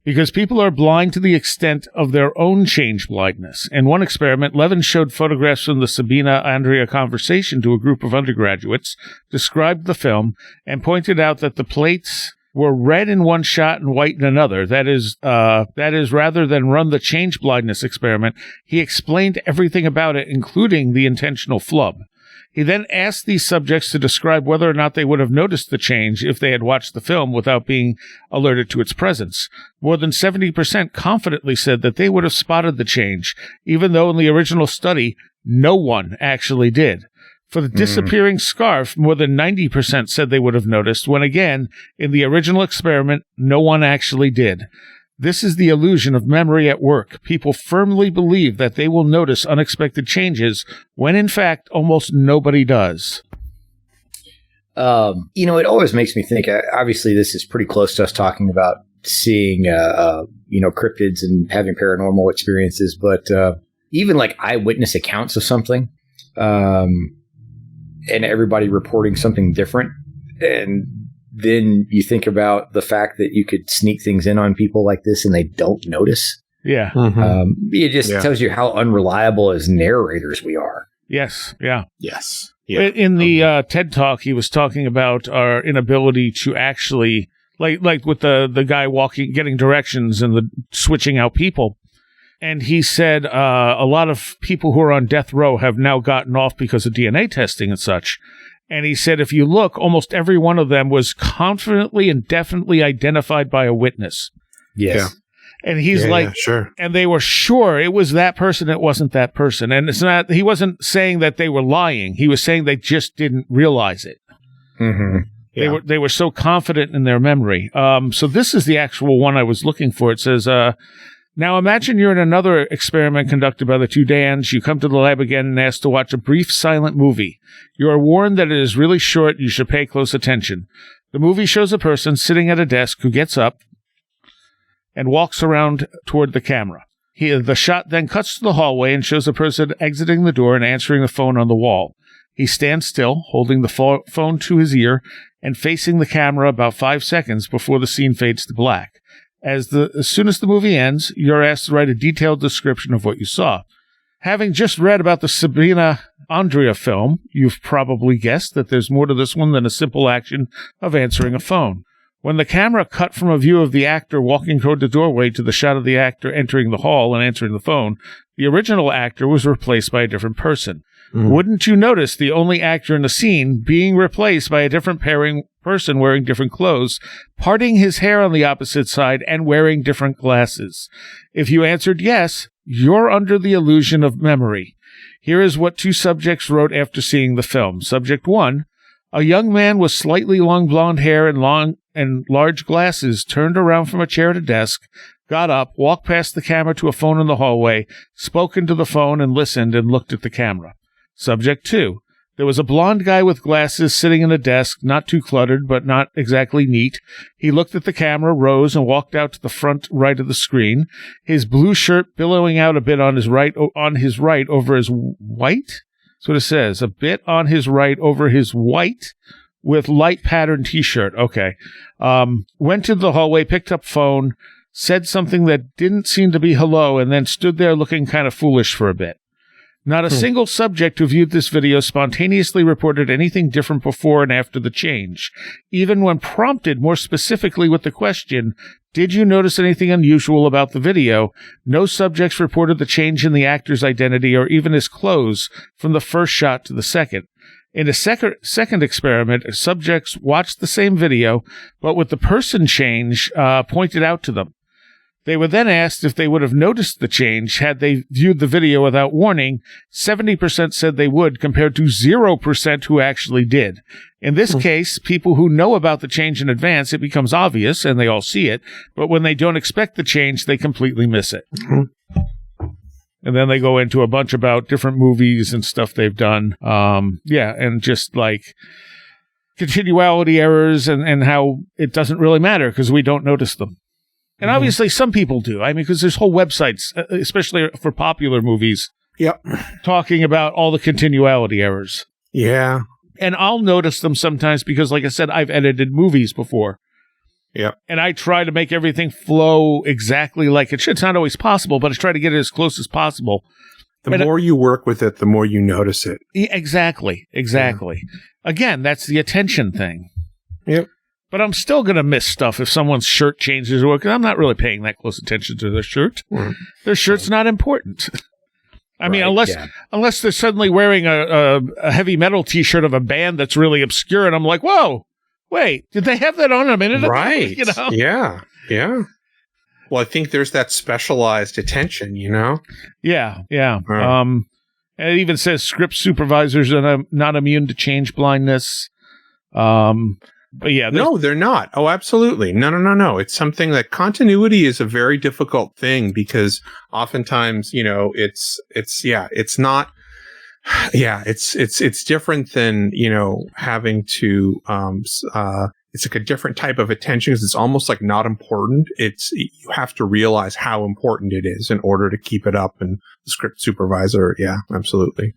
because people are blind to the extent of their own change blindness. In one experiment, Levin showed photographs from the Sabina-Andrea conversation to a group of undergraduates, described the film, and pointed out that the plates were red in one shot and white in another. That is, rather than run the change blindness experiment, he explained everything about it, including the intentional flub. He then asked these subjects to describe whether or not they would have noticed the change if they had watched the film without being alerted to its presence. More than 70% confidently said that they would have spotted the change, even though in the original study, no one actually did. For the disappearing scarf, more than 90% said they would have noticed, when again, in the original experiment, no one actually did. This is the illusion of memory at work. People firmly believe that they will notice unexpected changes, when in fact, almost nobody does. It always makes me think, obviously this is pretty close to us talking about seeing, cryptids and having paranormal experiences, but even like eyewitness accounts of something, and everybody reporting something different. And then you think about the fact that you could sneak things in on people like this and they don't notice. Yeah. It just tells you how unreliable as narrators we are. Yes. Yeah. Yes. Yeah. In the TED Talk, he was talking about our inability to actually, like with the guy getting directions and the switching out people. And he said a lot of people who are on death row have now gotten off because of DNA testing and such. And he said, if you look, almost every one of them was confidently and definitely identified by a witness. Yes. Yeah. And he's sure. And they were sure it was that person. It wasn't that person. And it's not, he wasn't saying that they were lying. He was saying they just didn't realize it. Mm-hmm. Yeah. They were so confident in their memory. So this is the actual one I was looking for. It says, now imagine you're in another experiment conducted by the two Dans. You come to the lab again and asked to watch a brief silent movie. You are warned that it is really short. You should pay close attention. The movie shows a person sitting at a desk who gets up and walks around toward the camera. The shot then cuts to the hallway and shows a person exiting the door and answering the phone on the wall. He stands still, holding the phone to his ear and facing the camera about 5 seconds before the scene fades to black. As soon as the movie ends, you're asked to write a detailed description of what you saw. Having just read about the Sabina-Andrea film, you've probably guessed that there's more to this one than a simple action of answering a phone. When the camera cut from a view of the actor walking toward the doorway to the shot of the actor entering the hall and answering the phone, the original actor was replaced by a different person. Wouldn't you notice the only actor in the scene being replaced by a different person wearing different clothes, parting his hair on the opposite side, and wearing different glasses? If you answered yes, you're under the illusion of memory. Here is what two subjects wrote after seeing the film. Subject 1, a young man with slightly long blonde hair and large glasses turned around from a chair at a desk, got up, walked past the camera to a phone in the hallway, spoke into the phone and listened and looked at the camera. Subject 2, there was a blonde guy with glasses sitting in a desk, not too cluttered, but not exactly neat. He looked at the camera, rose, and walked out to the front right of the screen, his blue shirt billowing out a bit on his right over his white. That's what it says. A bit on his right over his white with light patterned t-shirt. Okay. Went to the hallway, picked up phone, said something that didn't seem to be hello, and then stood there looking kind of foolish for a bit. Not a single subject who viewed this video spontaneously reported anything different before and after the change. Even when prompted more specifically with the question, did you notice anything unusual about the video? No subjects reported the change in the actor's identity or even his clothes from the first shot to the second. In a second experiment, subjects watched the same video, but with the person change pointed out to them. They were then asked if they would have noticed the change had they viewed the video without warning. 70% said they would, compared to 0% who actually did. In this case, people who know about the change in advance, it becomes obvious and they all see it, but when they don't expect the change, they completely miss it. And then they go into a bunch about different movies and stuff they've done. And just like continuality errors and how it doesn't really matter because we don't notice them. And obviously some people do. I mean, because there's whole websites, especially for popular movies, talking about all the continuality errors. Yeah. And I'll notice them sometimes because, like I said, I've edited movies before. Yeah. And I try to make everything flow exactly like it should. It's not always possible, but I try to get it as close as possible. The more you work with it, the more you notice it. Exactly. Yeah. Again, that's the attention thing. Yep. But I'm still going to miss stuff if someone's shirt changes or because I'm not really paying that close attention to their shirt. Their shirt's not important. I mean, unless they're suddenly wearing a heavy metal T-shirt of a band that's really obscure, and I'm like, whoa, wait, did they have that on a minute ago? Right. You know? Yeah. Well, I think there's that specialized attention, you know? Yeah. And it even says script supervisors are not immune to change blindness. But yeah. No, they're not. Oh, absolutely. No. It's something that continuity is a very difficult thing because oftentimes, you know, it's different than, you know, having to, it's like a different type of attention because it's almost like not important. You have to realize how important it is in order to keep it up. And the script supervisor, yeah, absolutely.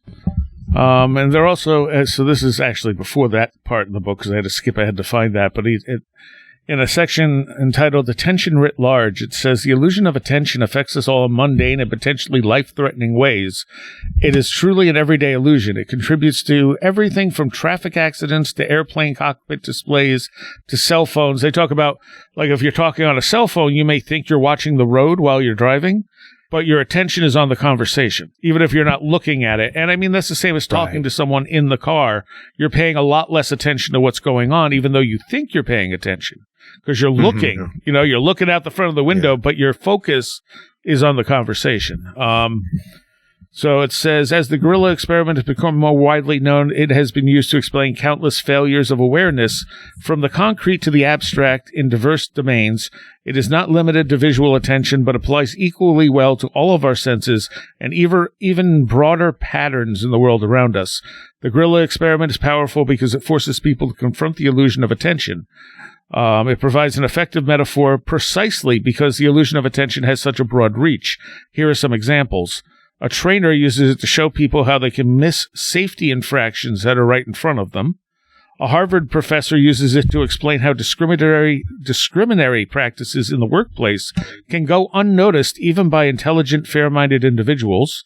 And they're also, so this is actually before that part in the book because I had to skip ahead to find that, but in a section entitled Attention Writ Large, it says, the illusion of attention affects us all in mundane and potentially life-threatening ways. It is truly an everyday illusion. It contributes to everything from traffic accidents to airplane cockpit displays to cell phones. They talk about, like, if you're talking on a cell phone, you may think you're watching the road while you're driving, but your attention is on the conversation, even if you're not looking at it. And I mean, that's the same as talking to someone in the car. You're paying a lot less attention to what's going on, even though you think you're paying attention. Because you're looking, you know, you're looking out the front of the window, but your focus is on the conversation. So it says, as the gorilla experiment has become more widely known, it has been used to explain countless failures of awareness from the concrete to the abstract in diverse domains. It is not limited to visual attention, but applies equally well to all of our senses and even broader patterns in the world around us. The gorilla experiment is powerful because it forces people to confront the illusion of attention. It provides an effective metaphor precisely because the illusion of attention has such a broad reach. Here are some examples. A trainer uses it to show people how they can miss safety infractions that are right in front of them. A Harvard professor uses it to explain how discriminatory practices in the workplace can go unnoticed even by intelligent, fair-minded individuals.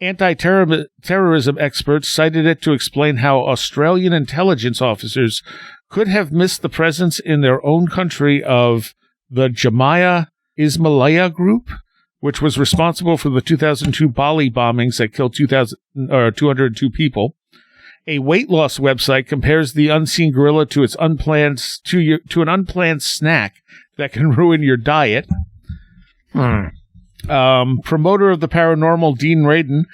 Anti-terrorism experts cited it to explain how Australian intelligence officers could have missed the presence in their own country of the Jamiah Ismailiyah group, which was responsible for the 2002 Bali bombings that killed 202 people. A weight loss website compares the unseen gorilla to its to an unplanned snack that can ruin your diet. Promoter of the paranormal, Dean Radin,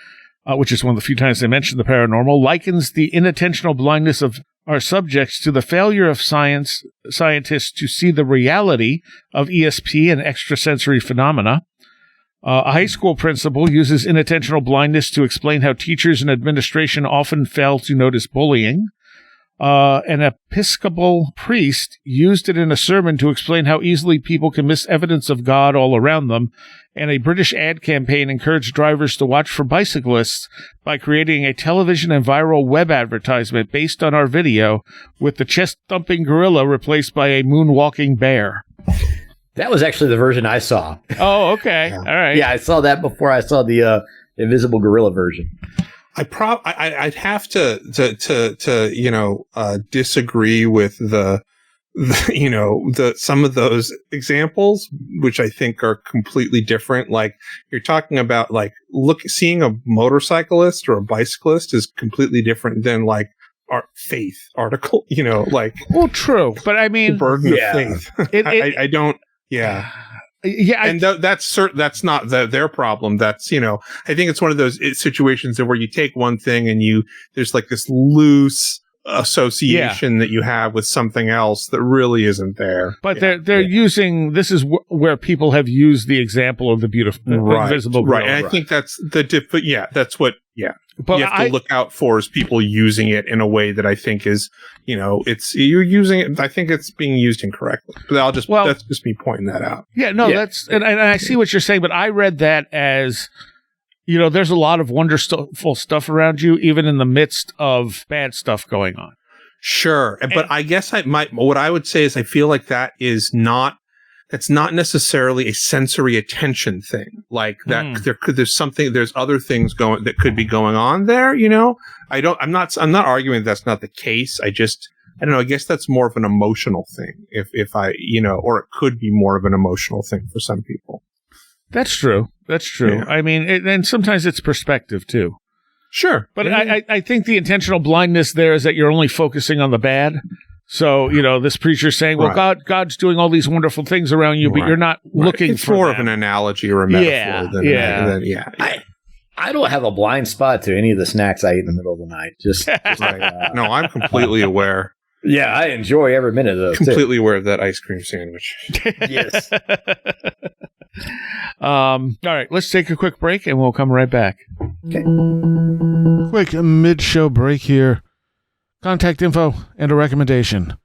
which is one of the few times they mentioned the paranormal, likens the inattentional blindness of our subjects to the failure of scientists to see the reality of ESP and extrasensory phenomena. A high school principal uses inattentional blindness to explain how teachers and administration often fail to notice bullying. An Episcopal priest used it in a sermon to explain how easily people can miss evidence of God all around them. And a British ad campaign encouraged drivers to watch for bicyclists by creating a television and viral web advertisement based on our video with the chest-thumping gorilla replaced by a moonwalking bear. That was actually the version I saw. Oh, okay. All right. Yeah, I saw that before I saw the Invisible Gorilla version. I'd have to disagree with the some of those examples, which I think are completely different. Like you're talking about, like seeing a motorcyclist or a bicyclist is completely different than like our faith article. Well, true, but I mean, burden of faith. I don't. Yeah. Yeah, and that's not their problem. That's, I think it's one of those situations where you take one thing and there's like this loose association that you have with something else that really isn't there. But they're using, this is where people have used the example of the beautiful invisible gorilla. Right. And I think that's that's what, But you have to look out for is people using it in a way that I think is, you're using it. I think it's being used incorrectly. But that's just me pointing that out. Yeah, no, that's, and I see what you're saying, but I read that as, there's a lot of wonderful stuff around you, even in the midst of bad stuff going on. Sure. But I guess what I would say is I feel like that's not necessarily a sensory attention thing. Like that there's other things that could be going on there, I'm not arguing that's not the case. I don't know. I guess that's more of an emotional thing or it could be more of an emotional thing for some people. That's true. Yeah. I mean, and sometimes it's perspective too. Sure. But I think the intentional blindness there is that you're only focusing on the bad. So, this preacher's saying, well, God's doing all these wonderful things around you, but you're not looking it's for more them. of an analogy or a metaphor than I don't have a blind spot to any of the snacks I eat in the middle of the night. Just like, no, I'm completely aware. Yeah, I enjoy every minute of those. Completely aware of that ice cream sandwich. Yes. All right, let's take a quick break and we'll come right back. Okay. Quick mid-show break here. Contact info and a recommendation.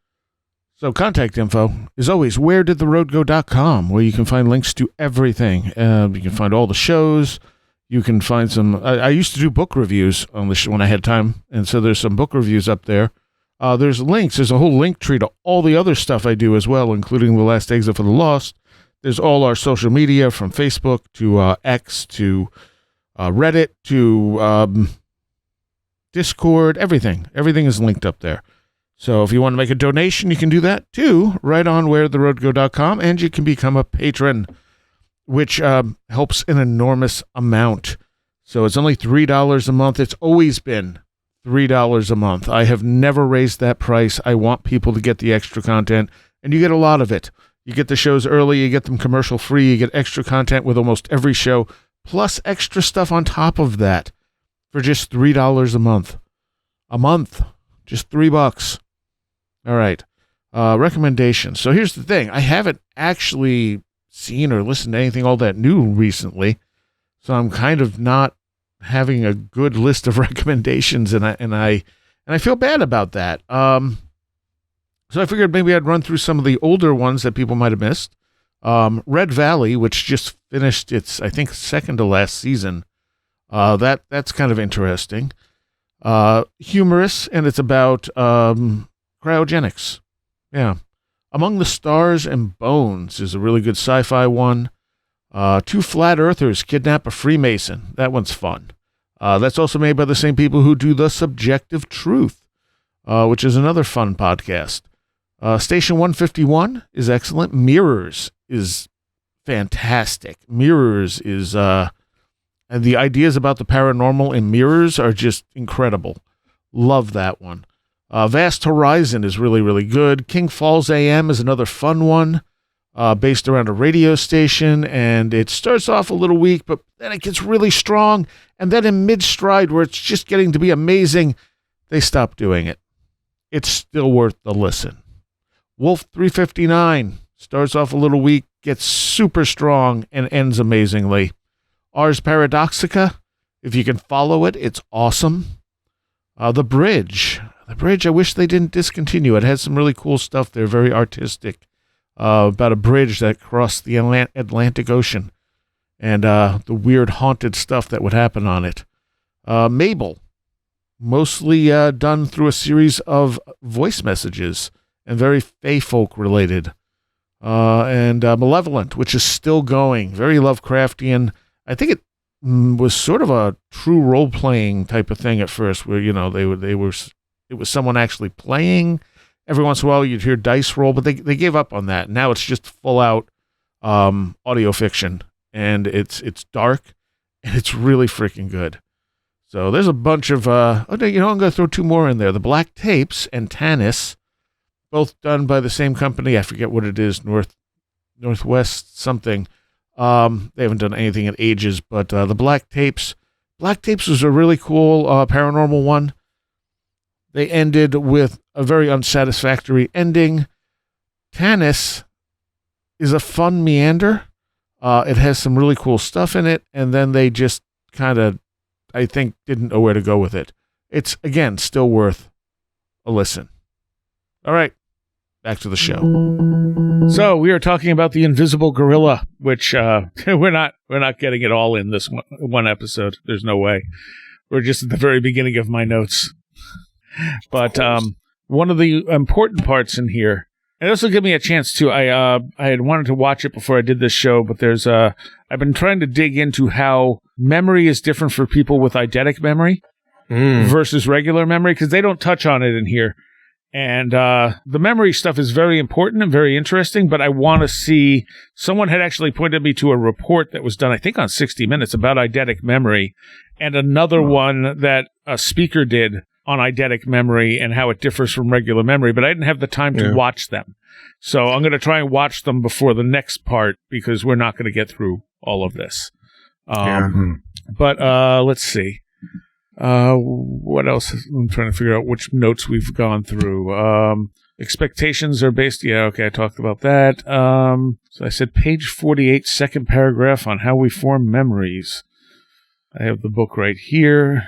So contact info is always wheredidtheroadgo.com, where you can find links to everything. You can find all the shows. You can find some... I used to do book reviews on the when I had time, and so there's some book reviews up there. There's links. There's a whole link tree to all the other stuff I do as well, including The Last Exit for the Lost. There's all our social media, from Facebook to X to Reddit to... Discord, everything is linked up there. So if you want to make a donation, you can do that too, right on wheretheroadgo.com, and you can become a patron, which helps an enormous amount. So it's only $3 a month. It's always been $3 a month. I have never raised that price. I want people to get the extra content, and you get a lot of it. You get the shows early, you get them commercial free, you get extra content with almost every show, plus extra stuff on top of that. For just $3 a month. Just $3. All right. Recommendations. So here's the thing. I haven't actually seen or listened to anything all that new recently. So I'm kind of not having a good list of recommendations, and I feel bad about that. So I figured maybe I'd run through some of the older ones that people might have missed. Red Valley, which just finished its, I think, second to last season. That's kind of interesting. Humorous, and it's about cryogenics. Yeah. Among the Stars and Bones is a really good sci-fi one. Two Flat Earthers Kidnap a Freemason. That one's fun. That's also made by the same people who do The Subjective Truth, which is another fun podcast. Station 151 is excellent. Mirrors is fantastic. Mirrors is... And the ideas about the paranormal in Mirrors are just incredible. Love that one. Vast Horizon is really, really good. King Falls AM is another fun one, based around a radio station, and it starts off a little weak, but then it gets really strong, and then in mid-stride, where it's just getting to be amazing, they stop doing it. It's still worth the listen. Wolf 359 starts off a little weak, gets super strong, and ends amazingly. Ars Paradoxica, if you can follow it, it's awesome. The Bridge, I wish they didn't discontinue. It has some really cool stuff there, very artistic, about a bridge that crossed the Atlantic Ocean, and the weird haunted stuff that would happen on it. Mabel, mostly done through a series of voice messages, and very Fey folk related. And Malevolent, which is still going, very Lovecraftian. I think it was sort of a true role-playing type of thing at first, where, it was someone actually playing. Every once in a while you'd hear dice roll, but they gave up on that. Now it's just full-out audio fiction, and it's dark, and it's really freaking good. So there's a bunch of, I'm going to throw two more in there. The Black Tapes and Tanis, both done by the same company. I forget what it is, Northwest something. They haven't done anything in ages, but the Black Tapes was a really cool paranormal one. They ended with a very unsatisfactory ending. Tanis is a fun meander. It has some really cool stuff in it, and then they just kind of, I think didn't know where to go with it. It's, again, still worth a listen. All right, back to the show. So we are talking about the invisible gorilla, which we're not getting it all in this one episode. There's no way. We're just at the very beginning of my notes. But one of the important parts in here, and this will give me a chance to. I had wanted to watch it before I did this show, but there's I've been trying to dig into how memory is different for people with eidetic memory versus regular memory, because they don't touch on it in here. And the memory stuff is very important and very interesting, but I want to see, someone had actually pointed me to a report that was done, I think on 60 Minutes, about eidetic memory, and another one that a speaker did on eidetic memory and how it differs from regular memory, but I didn't have the time to watch them. So I'm going to try and watch them before the next part, because we're not going to get through all of this. But let's see. What else? I'm trying to figure out which notes we've gone through. Expectations are based. Yeah, okay, I talked about that. So I said page 48, second paragraph on how we form memories. I have the book right here.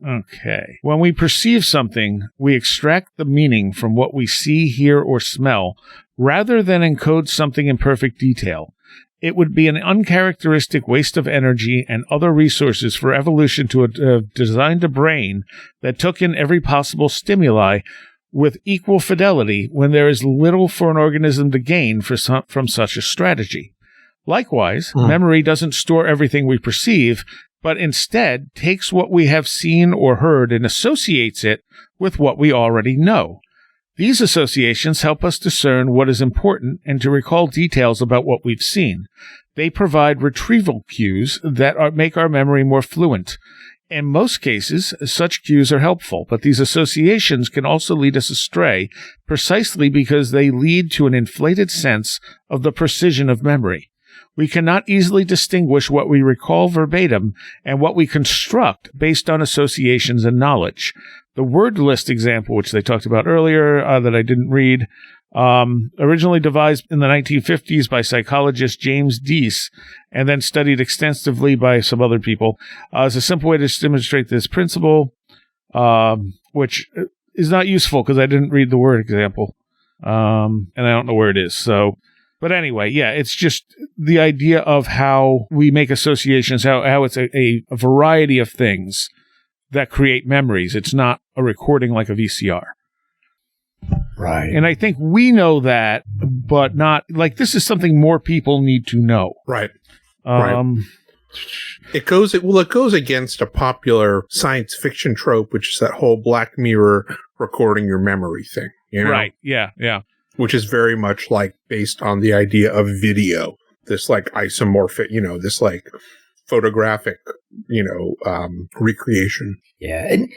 Okay. When we perceive something, we extract the meaning from what we see, hear, or smell, rather than encode something in perfect detail. It would be an uncharacteristic waste of energy and other resources for evolution to have designed a brain that took in every possible stimuli with equal fidelity when there is little for an organism to gain from such a strategy. Likewise, memory doesn't store everything we perceive, but instead takes what we have seen or heard and associates it with what we already know. These associations help us discern what is important and to recall details about what we've seen. They provide retrieval cues that make our memory more fluent. In most cases, such cues are helpful, but these associations can also lead us astray precisely because they lead to an inflated sense of the precision of memory. We cannot easily distinguish what we recall verbatim and what we construct based on associations and knowledge. The word list example, which they talked about earlier, that I didn't read, originally devised in the 1950s by psychologist James Deese and then studied extensively by some other people, is a simple way to demonstrate this principle, which is not useful because I didn't read the word example, and I don't know where it is. So, but anyway, yeah, it's just the idea of how we make associations, how it's a variety of things that create memories. It's not a recording like a VCR. Right. And I think we know that, but not, like, this is something more people need to know. Right. It goes against a popular science fiction trope, which is that whole Black Mirror recording your memory thing. You know? Right. Yeah. Yeah. Which is very much like based on the idea of video. This like isomorphic, this like photographic, recreation. Yeah. And,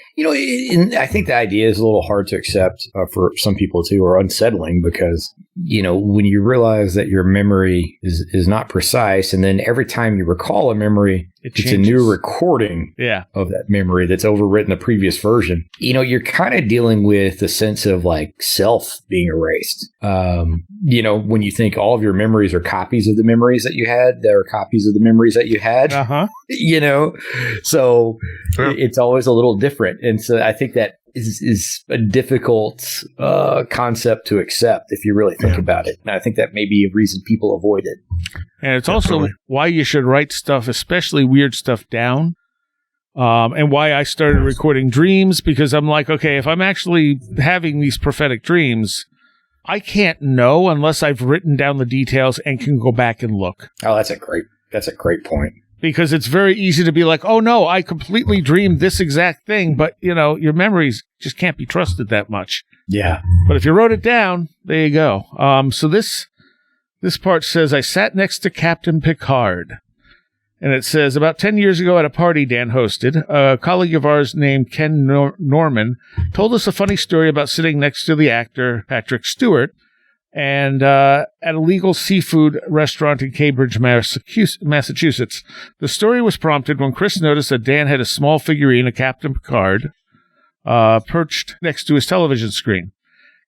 I think the idea is a little hard to accept for some people too, or unsettling because, when you realize that your memory is not precise, and then every time you recall a memory, it's a new recording of that memory that's overwritten the previous version. You're kind of dealing with a sense of like self being erased. When you think all of your memories are copies of the memories that you had, there are copies of the memories that you had, so it's always a little different. And so I think that is a difficult concept to accept if you really think about it. And I think that may be a reason people avoid it. And it's also why you should write stuff, especially weird stuff, down. And why I started recording dreams, because I'm like, okay, if I'm actually having these prophetic dreams, I can't know unless I've written down the details and can go back and look. Oh, that's a great point. Because it's very easy to be like, oh no, I completely dreamed this exact thing, but your memories just can't be trusted that much. Yeah. But if you wrote it down, there you go. So this part says, I sat next to Captain Picard. And it says, about 10 years ago at a party Dan hosted, a colleague of ours named Ken Norman told us a funny story about sitting next to the actor Patrick Stewart and at a legal seafood restaurant in Cambridge, Massachusetts. The story was prompted when Chris noticed that Dan had a small figurine of Captain Picard perched next to his television screen.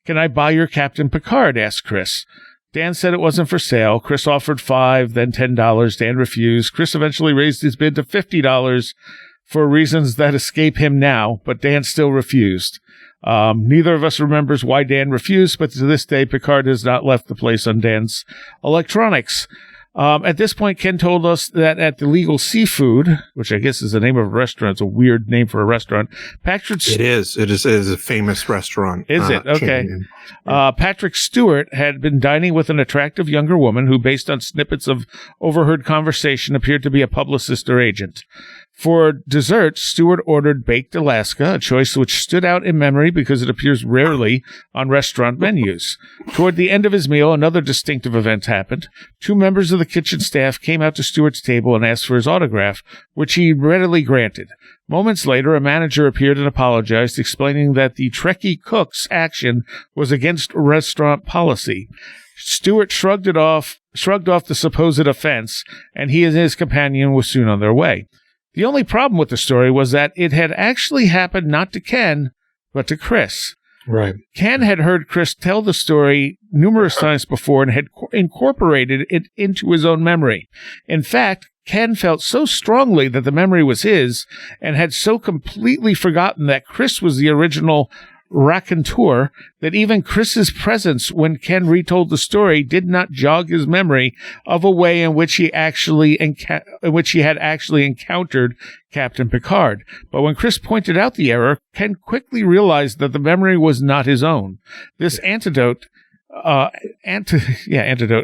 Can I buy your Captain Picard? Asked Chris. Dan said it wasn't for sale. Chris offered $5, then $10. Dan refused. Chris eventually raised his bid to $50. for reasons that escape him now, but Dan still refused. Neither of us remembers why Dan refused, but to this day, Picard has not left the place on Dan's electronics. At this point, Ken told us that at the Legal Seafood, which I guess is the name of a restaurant, it's a weird name for a restaurant. It is a famous restaurant. Is it? Okay. Patrick Stewart had been dining with an attractive younger woman who, based on snippets of overheard conversation, appeared to be a publicist or agent. For dessert, Stewart ordered baked Alaska, a choice which stood out in memory because it appears rarely on restaurant menus. Toward the end of his meal, another distinctive event happened. 2 members of the kitchen staff came out to Stewart's table and asked for his autograph, which he readily granted. Moments later, a manager appeared and apologized, explaining that the Trekkie cook's action was against restaurant policy. Stewart shrugged off the supposed offense, and he and his companion were soon on their way. The only problem with the story was that it had actually happened not to Ken, but to Chris. Right. Ken had heard Chris tell the story numerous times before and had incorporated it into his own memory. In fact, Ken felt so strongly that the memory was his and had so completely forgotten that Chris was the original raconteur that even Chris's presence when Ken retold the story did not jog his memory of a way in which he had actually encountered Captain Picard. But when Chris pointed out the error, Ken quickly realized that the memory was not his own. This antidote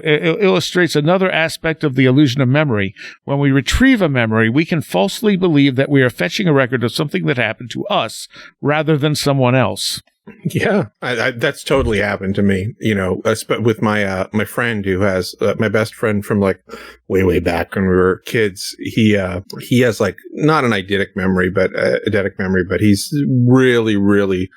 illustrates another aspect of the illusion of memory. When we retrieve a memory, we can falsely believe that we are fetching a record of something that happened to us rather than someone else. Yeah, that's totally happened to me. With my my friend who has my best friend from like way back when we were kids. He has like not an eidetic memory, but he's really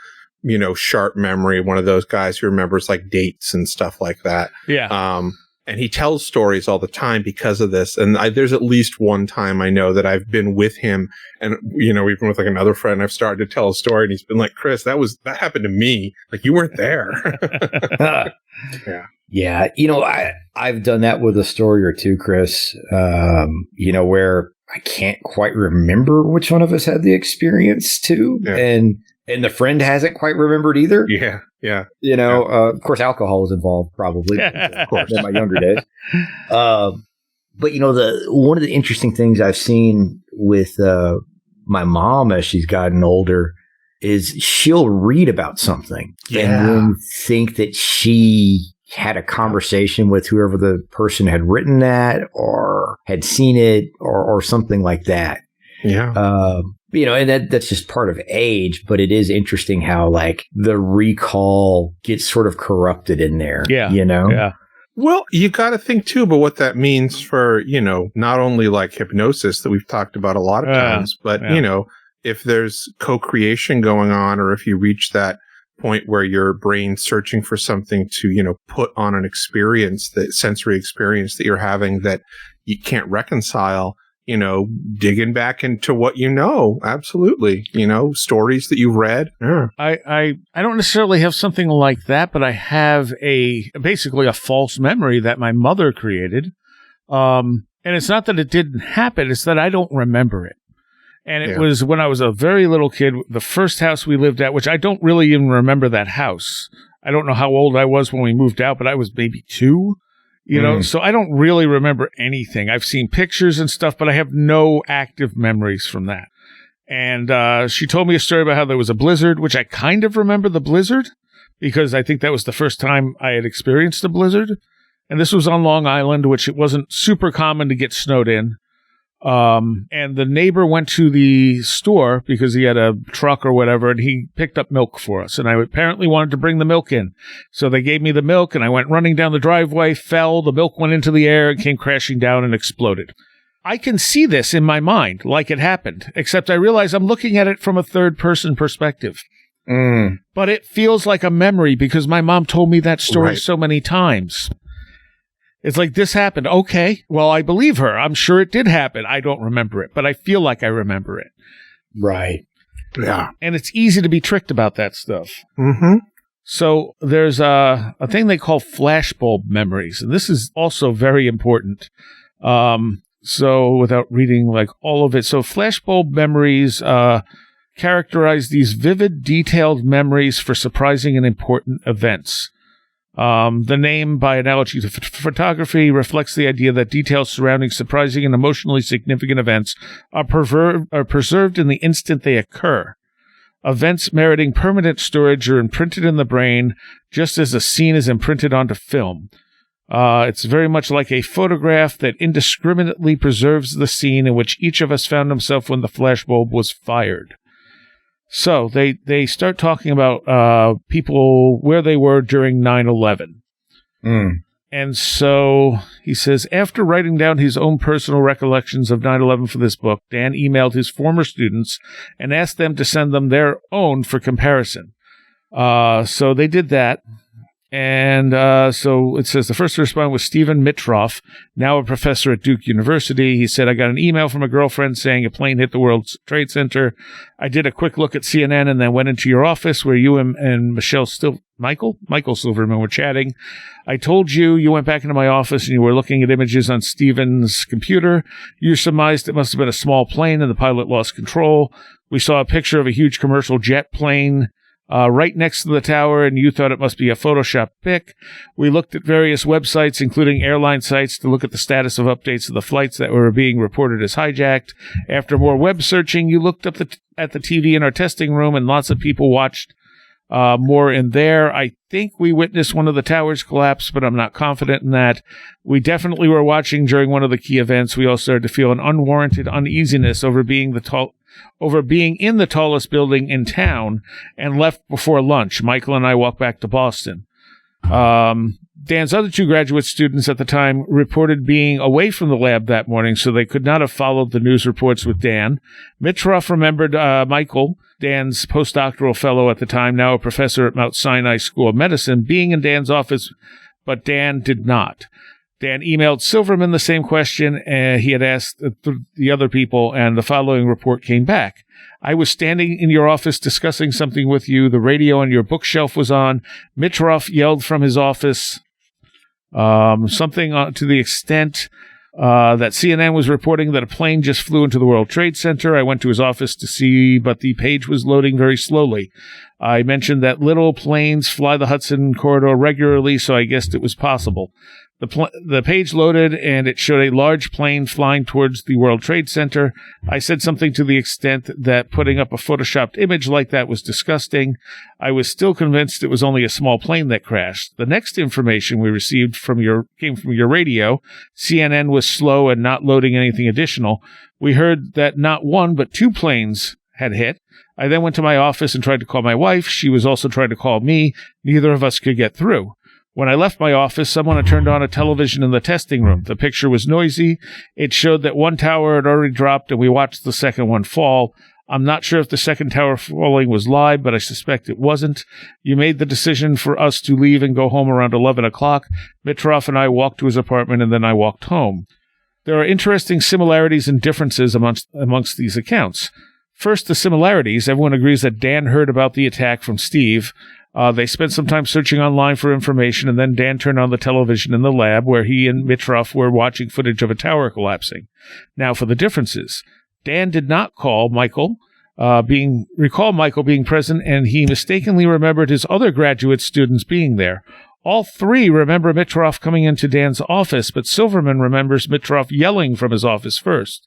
sharp memory. One of those guys who remembers like dates and stuff like that. Yeah. And he tells stories all the time because of this. And there's at least one time I know that I've been with him and, we've been with like another friend. I've started to tell a story and he's been like, Chris, that happened to me. Like you weren't there. Yeah. Yeah. I've done that with a story or two, Chris, where I can't quite remember which one of us had the experience too. Yeah. And the friend hasn't quite remembered either. Yeah, yeah. Of course, alcohol was involved, probably. Of course, in my younger days. But one of the interesting things I've seen with my mom as she's gotten older is she'll read about something and then think that she had a conversation with whoever the person had written that or had seen it or something like that. Yeah. And that's just part of age, but it is interesting how like the recall gets sort of corrupted in there. Yeah. Yeah. Well, you got to think too about what that means for, not only like hypnosis that we've talked about a lot of times, but, if there's co-creation going on, or if you reach that point where your brain's searching for something to, put on an experience, that sensory experience that you're having that you can't reconcile, digging back into what absolutely, stories that you've read. Yeah. I don't necessarily have something like that, but I have basically a false memory that my mother created. And it's not that it didn't happen, it's that I don't remember it. And it was when I was a very little kid, the first house we lived at, which I don't really even remember that house. I don't know how old I was when we moved out, but I was maybe 2. So I don't really remember anything. I've seen pictures and stuff, but I have no active memories from that. And she told me a story about how there was a blizzard, which I kind of remember the blizzard because I think that was the first time I had experienced a blizzard. And this was on Long Island, which it wasn't super common to get snowed in. And the neighbor went to the store because he had a truck or whatever, and he picked up milk for us. And I apparently wanted to bring the milk in. So they gave me the milk, and I went running down the driveway, fell, the milk went into the air, and came crashing down and exploded. I can see this in my mind like it happened, except I realize I'm looking at it from a third-person perspective. But it feels like a memory because my mom told me that story so many times. It's like, this happened. Okay, well, I believe her. I'm sure it did happen. I don't remember it, but I feel like I remember it. Right. Yeah. And it's easy to be tricked about that stuff. Mm-hmm. So there's a thing they call flashbulb memories, and this is also very important. So without reading like all of it. So flashbulb memories characterize these vivid, detailed memories for surprising and important events. The name, by analogy to photography, reflects the idea that details surrounding surprising and emotionally significant events are preserved in the instant they occur. Events meriting permanent storage are imprinted in the brain, just as a scene is imprinted onto film. It's very much like a photograph that indiscriminately preserves the scene in which each of us found himself when the flashbulb was fired. So they start talking about people where they were during 9/11. And so he says, after writing down his own personal recollections of 9/11 for this book, Dan emailed his former students and asked them to send them their own for comparison. So they did that. And so it says the first to respond was Stephen Mitroff, now a professor at Duke University. He said, I got an email from a girlfriend saying a plane hit the World Trade Center. I did a quick look at CNN and then went into your office where you and Michael Silverman were chatting. I told you went back into my office and you were looking at images on Stephen's computer. You surmised it must have been a small plane and the pilot lost control. We saw a picture of a huge commercial jet plane right next to the tower, and you thought it must be a Photoshop pic. We looked at various websites, including airline sites, to look at the status of updates of the flights that were being reported as hijacked. After more web searching, you looked up at the TV in our testing room, and lots of people watched more in there. I think we witnessed one of the towers collapse, but I'm not confident in that. We definitely were watching during one of the key events. We all started to feel an unwarranted uneasiness over being in the tallest building in town and left before lunch. Michael and I walked back to Boston. Dan's other two graduate students at the time reported being away from the lab that morning, so they could not have followed the news reports with Dan. Mitroff remembered Michael, Dan's postdoctoral fellow at the time, now a professor at Mount Sinai School of Medicine, being in Dan's office, but Dan did not. Dan emailed Silverman the same question he had asked the other people, and the following report came back. I was standing in your office discussing something with you. The radio on your bookshelf was on. Mitroff yelled from his office something to the extent that CNN was reporting that a plane just flew into the World Trade Center. I went to his office to see, but the page was loading very slowly. I mentioned that little planes fly the Hudson Corridor regularly, so I guessed it was possible. The page loaded, and it showed a large plane flying towards the World Trade Center. I said something to the extent that putting up a photoshopped image like that was disgusting. I was still convinced it was only a small plane that crashed. The next information we received came from your radio. CNN was slow and not loading anything additional. We heard that not one, but two planes had hit. I then went to my office and tried to call my wife. She was also trying to call me. Neither of us could get through. When I left my office, someone had turned on a television in the testing room. The picture was noisy. It showed that one tower had already dropped, and we watched the second one fall. I'm not sure if the second tower falling was live, but I suspect it wasn't. You made the decision for us to leave and go home around 11 o'clock. Mitroff and I walked to his apartment, and then I walked home. There are interesting similarities and differences amongst these accounts. First, the similarities. Everyone agrees that Dan heard about the attack from Steve. They spent some time searching online for information, and then Dan turned on the television in the lab where he and Mitroff were watching footage of a tower collapsing. Now, for the differences. Dan did not recall Michael being present, and he mistakenly remembered his other graduate students being there. All three remember Mitroff coming into Dan's office, but Silverman remembers Mitroff yelling from his office first.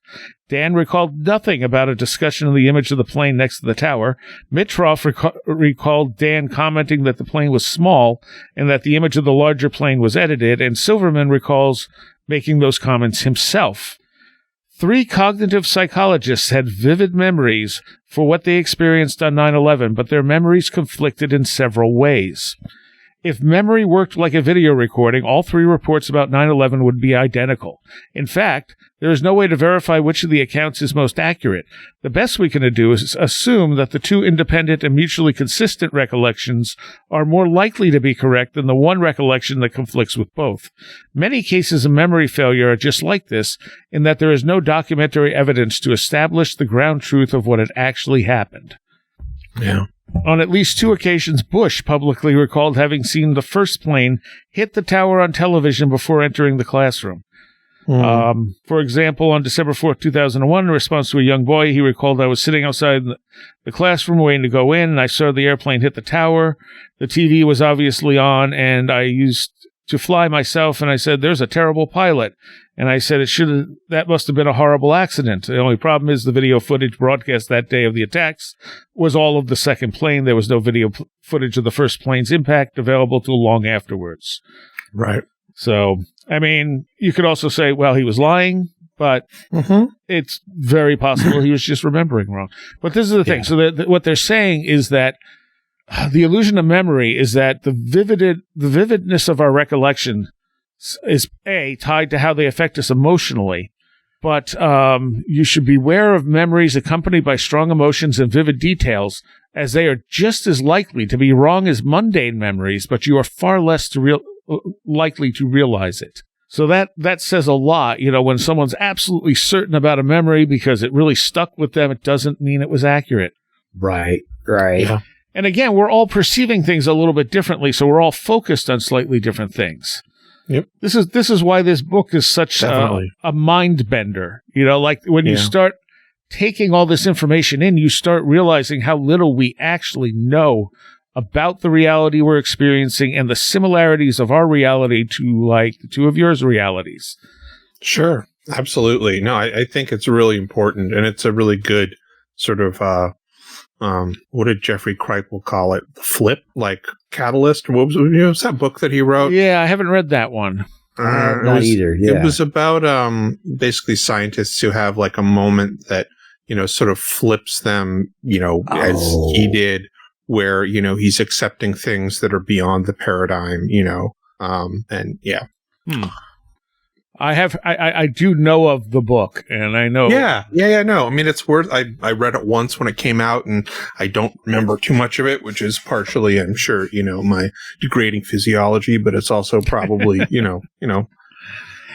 Dan recalled nothing about a discussion of the image of the plane next to the tower. Mitroff recalled Dan commenting that the plane was small and that the image of the larger plane was edited, and Silverman recalls making those comments himself. Three cognitive psychologists had vivid memories for what they experienced on 9/11, but their memories conflicted in several ways. If memory worked like a video recording, all three reports about 9/11 would be identical. In fact, there is no way to verify which of the accounts is most accurate. The best we can do is assume that the two independent and mutually consistent recollections are more likely to be correct than the one recollection that conflicts with both. Many cases of memory failure are just like this, in that there is no documentary evidence to establish the ground truth of what had actually happened. Yeah. On at least two occasions, Bush publicly recalled having seen the first plane hit the tower on television before entering the classroom. For example, on December 4th, 2001, in response to a young boy, he recalled, I was sitting outside the classroom waiting to go in, and I saw the airplane hit the tower. The TV was obviously on, and I used to fly myself, and I said, there's a terrible pilot. And I said, that must have been a horrible accident. The only problem is the video footage broadcast that day of the attacks was all of the second plane. There was no video footage of the first plane's impact available till long afterwards. Right. So, I mean, you could also say, well, he was lying, but it's very possible he was just remembering wrong. But this is the thing. So what they're saying is that the illusion of memory is that the vividness of our recollection is tied to how they affect us emotionally. But you should beware of memories accompanied by strong emotions and vivid details, as they are just as likely to be wrong as mundane memories, but you are far less likely to realize it. So that says a lot. You know, when someone's absolutely certain about a memory because it really stuck with them, it doesn't mean it was accurate. Right. Yeah. And again, we're all perceiving things a little bit differently, so we're all focused on slightly different things. Yep. This is why this book is such a mind bender. You know, like when you start taking all this information in, you start realizing how little we actually know about the reality we're experiencing and the similarities of our reality to, like, the two of yours realities. Sure. Absolutely. No, I think it's really important, and it's a really good sort of what did Jeffrey Kripal call it? The flip, like catalyst. What was that book that he wrote? Yeah, I haven't read that one. Not either. Yeah. It was about basically scientists who have like a moment that, you know, sort of flips them, you know, as he did, where, you know, he's accepting things that are beyond the paradigm, you know, and yeah. I do know of the book, and I know. Yeah. No, I mean, it's worth. I read it once when it came out, and I don't remember too much of it, which is partially, I'm sure, you know, my degrading physiology, but it's also probably, you know,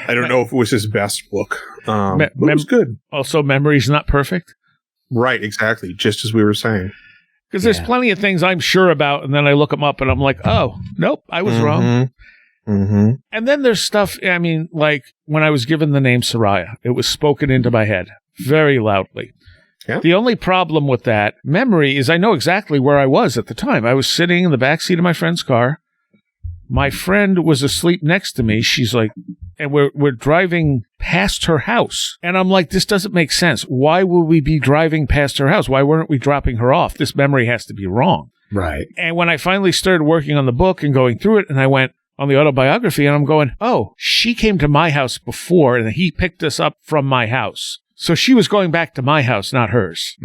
I don't know if it was his best book. But it was good. Also, memory's not perfect. Right. Exactly. Just as we were saying. Because there's plenty of things I'm sure about, and then I look them up, and I'm like, oh, nope, I was wrong. And then there's stuff, I mean, like when I was given the name Seriah, it was spoken into my head very loudly. Yeah. The only problem with that memory is I know exactly where I was at the time. I was sitting in the back seat of my friend's car. My friend was asleep next to me. She's like, and we're driving past her house. And I'm like, this doesn't make sense. Why would we be driving past her house? Why weren't we dropping her off? This memory has to be wrong. Right. And when I finally started working on the book and going through it, and I went on the autobiography, and I'm going, oh, she came to my house before, and he picked us up from my house. So she was going back to my house, not hers.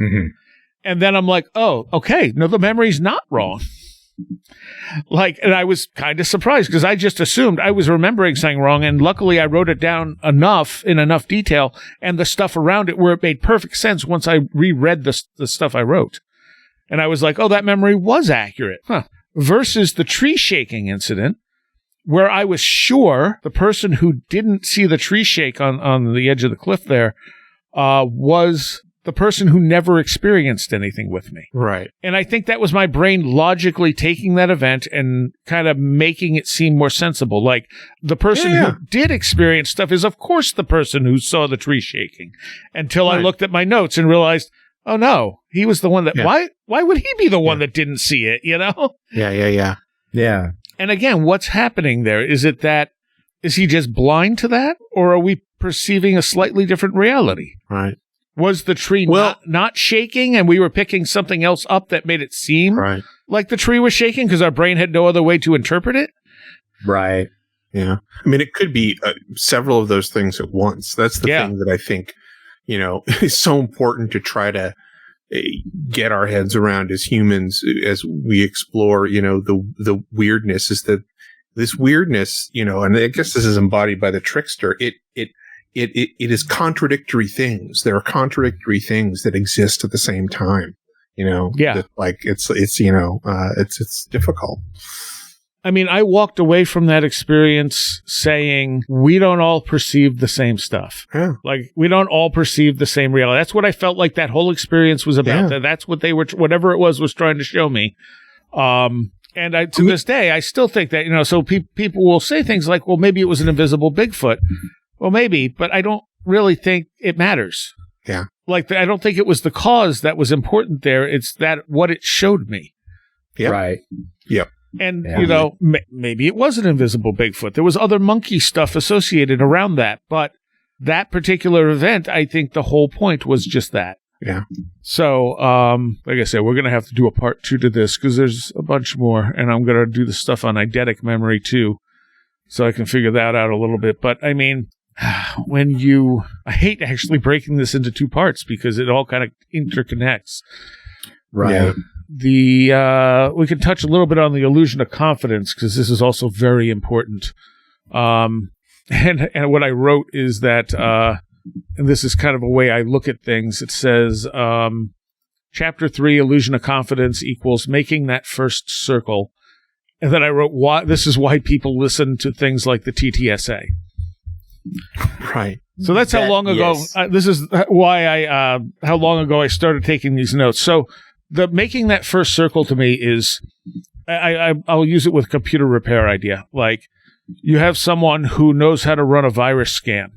And then I'm like, oh, okay, no, the memory's not wrong. Like, and I was kind of surprised because I just assumed I was remembering something wrong, and luckily I wrote it down in enough detail, and the stuff around it where it made perfect sense once I reread the stuff I wrote. And I was like, oh, that memory was accurate. Versus the tree shaking incident, where I was sure the person who didn't see the tree shake on the edge of the cliff there was the person who never experienced anything with me. Right. And I think that was my brain logically taking that event and kind of making it seem more sensible. Like, the person who did experience stuff is, of course, the person who saw the tree shaking. Until I looked at my notes and realized, oh, no, he was the one that... Why would he be the one that didn't see it, you know? Yeah. And again, what's happening there? Is he just blind to that? Or are we perceiving a slightly different reality? Right. Was the tree not shaking, and we were picking something else up that made it seem like the tree was shaking because our brain had no other way to interpret it? Right. Yeah. I mean, it could be several of those things at once. That's the thing that I think, you know, is so important to try to get our heads around as humans as we explore, you know, the weirdness. Is that this weirdness, you know, and I guess this is embodied by the trickster. It is contradictory things. There are contradictory things that exist at the same time, you know. Like it's you know, it's difficult. I mean, I walked away from that experience saying, we don't all perceive the same stuff. Yeah. Like, we don't all perceive the same reality. That's what I felt like that whole experience was about. Yeah. That's what they were, whatever it was trying to show me. And to this day, I still think that, you know, so people will say things like, well, maybe it was an invisible Bigfoot. Well, maybe, but I don't really think it matters. Yeah. Like, I don't think it was the cause that was important there. It's that what it showed me. Yep. Right. Yep. And, you know, maybe it was an invisible Bigfoot. There was other monkey stuff associated around that. But that particular event, I think the whole point was just that. Yeah. So, like I said, we're going to have to do a part 2 to this because there's a bunch more. And I'm going to do the stuff on eidetic memory, too, so I can figure that out a little bit. But, I mean, I hate actually breaking this into 2 parts because it all kind of interconnects. Right. Yeah. We can touch a little bit on the illusion of confidence because this is also very important. And what I wrote is that, and this is kind of a way I look at things. It says, Chapter 3, illusion of confidence equals making that first circle. And then I wrote, this is why people listen to things like the TTSA. Right. So that's how long ago, this is why how long ago I started taking these notes. So the making that first circle to me is, I'll use it with computer repair idea. Like, you have someone who knows how to run a virus scan,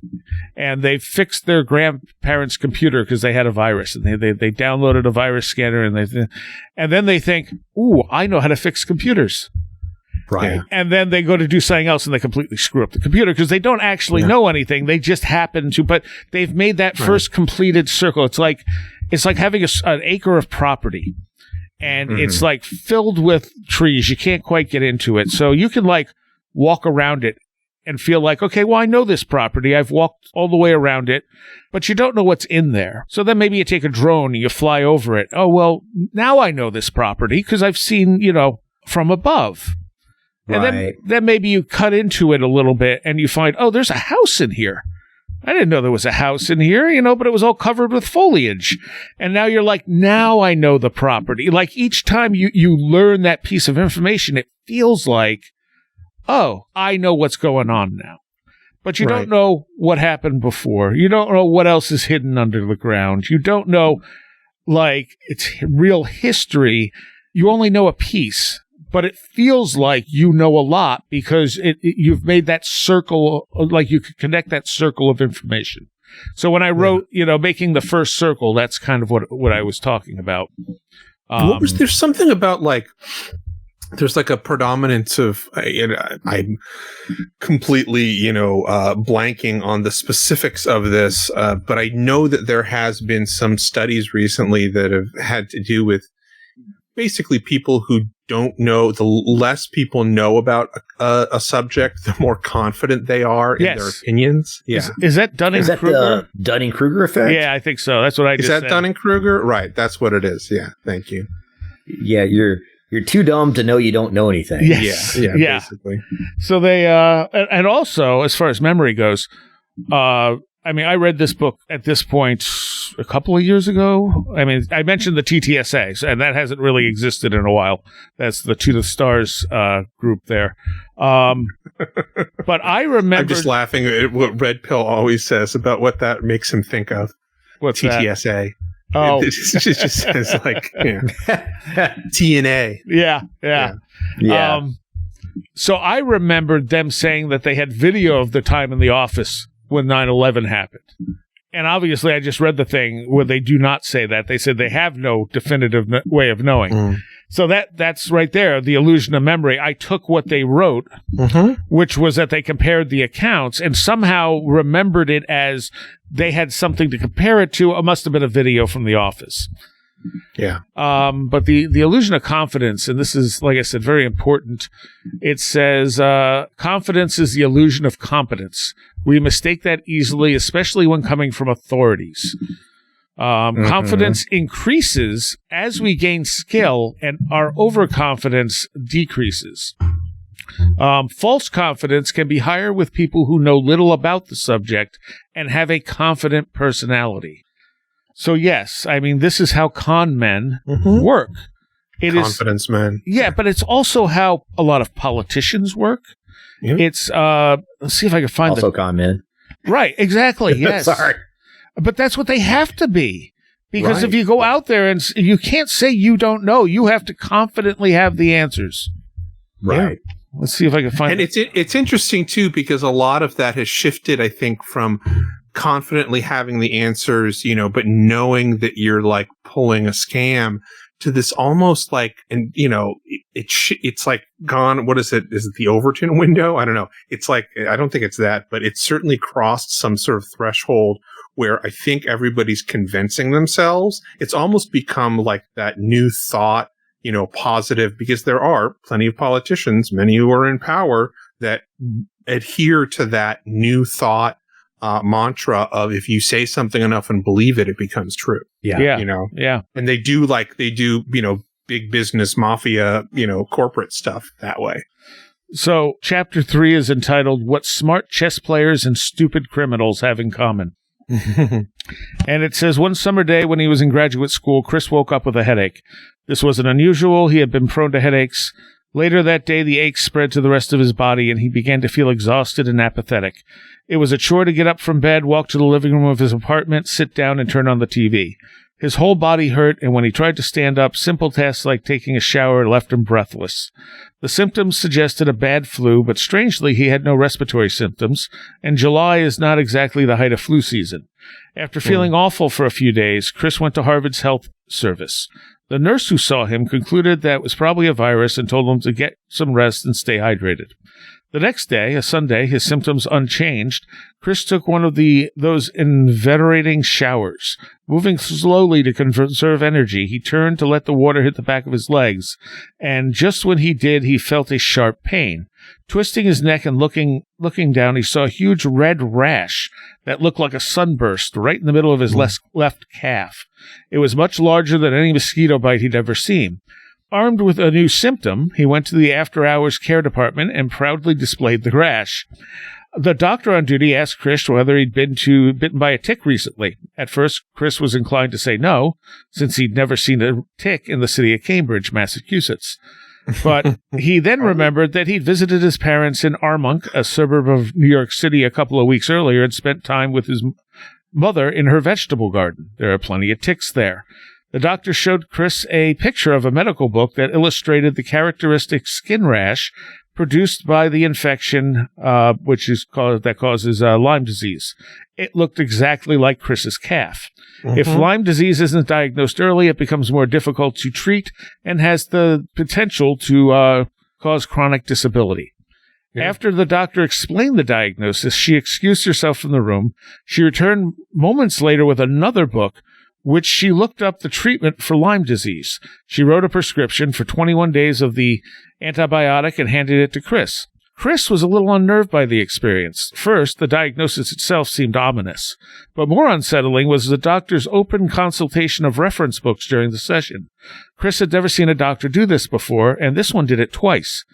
and they fixed their grandparents' computer because they had a virus, and they downloaded a virus scanner, and then they think, ooh, I know how to fix computers. Right. Yeah. And then they go to do something else and they completely screw up the computer because they don't actually know anything. They just happen to, but they've made that first completed circle. It's like having an acre of property, and it's like filled with trees. You can't quite get into it. So you can like walk around it and feel like, okay, well, I know this property. I've walked all the way around it, but you don't know what's in there. So then maybe you take a drone and you fly over it. Oh, well, now I know this property because I've seen, from above. And then maybe you cut into it a little bit and you find, oh, there's a house in here. I didn't know there was a house in here, but it was all covered with foliage. And now you're like, now I know the property. Like each time you learn that piece of information, it feels like, oh, I know what's going on now. But you don't know what happened before. You don't know what else is hidden under the ground. You don't know, like, it's real history. You only know a piece. But it feels like you know a lot because you've made that circle, like you could connect that circle of information. So when I wrote, making the first circle, that's kind of what I was talking about. There's something about like, there's like a predominance of, I'm completely, blanking on the specifics of this, but I know that there has been some studies recently that have had to do with basically people who don't know. The less people know about a subject, the more confident they are in their opinions. Yeah. Is that Dunning-Kruger? Is that the Dunning-Kruger effect? Yeah, I think so. That's what I just said. Is that Dunning-Kruger? Right. That's what it is. Yeah. Thank you. Yeah, you're too dumb to know you don't know anything. Yes. Yeah. Basically. So they, and also, as far as memory goes, I read this book at this point a couple of years ago. I mentioned the TTSA, and that hasn't really existed in a while. That's the To the Stars group there. But I remember... I'm just laughing at what Red Pill always says about what that makes him think of. What's TTSA. That? Oh. It just says like, TNA. Yeah. So I remembered them saying that they had video of the time in the office when 9/11 happened. And obviously I just read the thing where they do not say that. They said they have no definitive way of knowing. So that's right there, the illusion of memory. I took what they wrote, which was that they compared the accounts and somehow remembered it as they had something to compare it to. It must have been a video from the office. Yeah. But the illusion of confidence, and this is, like I said, very important. It says, confidence is the illusion of competence. We mistake that easily, especially when coming from authorities. Confidence increases as we gain skill, and our overconfidence decreases. False confidence can be higher with people who know little about the subject and have a confident personality. So yes, this is how con men work. Confidence men. Yeah, but it's also how a lot of politicians work. Yeah. It's let's see if I can find also con men. Right, exactly. Yes. Sorry. But that's what they have to be. Because if you go out there and you can't say you don't know, you have to confidently have the answers. Right. Let's see if I can find it. And it's interesting, too, because a lot of that has shifted, I think, from confidently having the answers, but knowing that you're like pulling a scam to this almost like, and it's like gone. What is it? Is it the Overton window? I don't know. It's like, I don't think it's that, but it's certainly crossed some sort of threshold where I think everybody's convincing themselves. It's almost become like that new thought, positive, because there are plenty of politicians, many who are in power, that adhere to that new thought mantra of if you say something enough and believe it, it becomes true. Yeah. And they do big business mafia, corporate stuff that way. So chapter 3 is entitled What Smart Chess Players and Stupid Criminals Have in Common. And it says, one summer day when he was in graduate school, Chris woke up with a headache. This wasn't unusual. He had been prone to headaches. Later that day, the ache spread to the rest of his body, and he began to feel exhausted and apathetic. It was a chore to get up from bed, walk to the living room of his apartment, sit down, and turn on the TV. His whole body hurt, and when he tried to stand up, simple tasks like taking a shower left him breathless. The symptoms suggested a bad flu, but strangely, he had no respiratory symptoms, and July is not exactly the height of flu season. After feeling awful for a few days, Chris went to Harvard's health service. The nurse who saw him concluded that it was probably a virus and told him to get some rest and stay hydrated. The next day, a Sunday, his symptoms unchanged, Chris took one of those invigorating showers. Moving slowly to conserve energy, he turned to let the water hit the back of his legs, and just when he did, he felt a sharp pain. Twisting his neck and looking down, he saw a huge red rash that looked like a sunburst right in the middle of his left calf. It was much larger than any mosquito bite he'd ever seen. Armed with a new symptom, he went to the after-hours care department and proudly displayed the rash. The doctor on duty asked Chris whether he'd been bitten by a tick recently. At first, Chris was inclined to say no, since he'd never seen a tick in the city of Cambridge, Massachusetts. But he then remembered that he'd visited his parents in Armonk, a suburb of New York City, a couple of weeks earlier and spent time with his mother in her vegetable garden. There are plenty of ticks there. The doctor showed Chris a picture of a medical book that illustrated the characteristic skin rash produced by the infection, that causes Lyme disease. It looked exactly like Chris's calf. If Lyme disease isn't diagnosed early, it becomes more difficult to treat and has the potential to cause chronic disability. Yeah. After the doctor explained the diagnosis, she excused herself from the room. She returned moments later with another book, which she looked up the treatment for Lyme disease. She wrote a prescription for 21 days of the antibiotic and handed it to Chris. Chris was a little unnerved by the experience. First, the diagnosis itself seemed ominous, but more unsettling was the doctor's open consultation of reference books during the session. Chris had never seen a doctor do this before, and this one did it twice.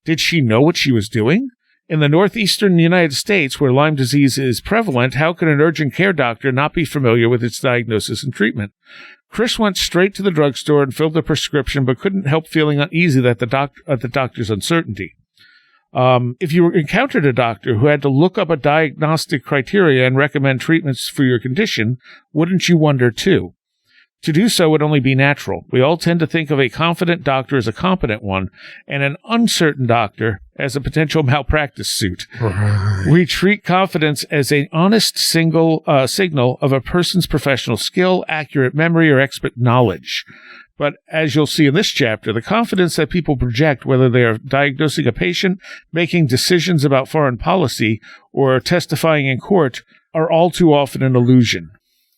Did she know what she was doing? In the northeastern United States, where Lyme disease is prevalent, how can an urgent care doctor not be familiar with its diagnosis and treatment? Chris went straight to the drugstore and filled the prescription, but couldn't help feeling uneasy at the doctor's uncertainty. If you encountered a doctor who had to look up a diagnostic criteria and recommend treatments for your condition, wouldn't you wonder too? To do so would only be natural. We all tend to think of a confident doctor as a competent one, and an uncertain doctor as a potential malpractice suit. Right. We treat confidence as an honest signal of a person's professional skill, accurate memory, or expert knowledge. But as you'll see in this chapter, the confidence that people project, whether they are diagnosing a patient, making decisions about foreign policy, or testifying in court, are all too often an illusion.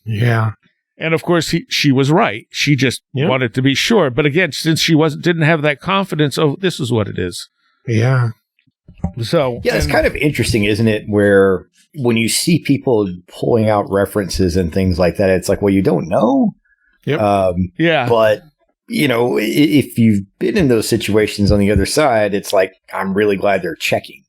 Yeah. And of course, she was right. She just wanted to be sure. But again, since she didn't have that confidence, this is what it is. Yeah. So yeah, it's kind of interesting, isn't it? Where when you see people pulling out references and things like that, it's like, well, you don't know. Yep. Yeah. But if you've been in those situations on the other side, it's like, I'm really glad they're checking.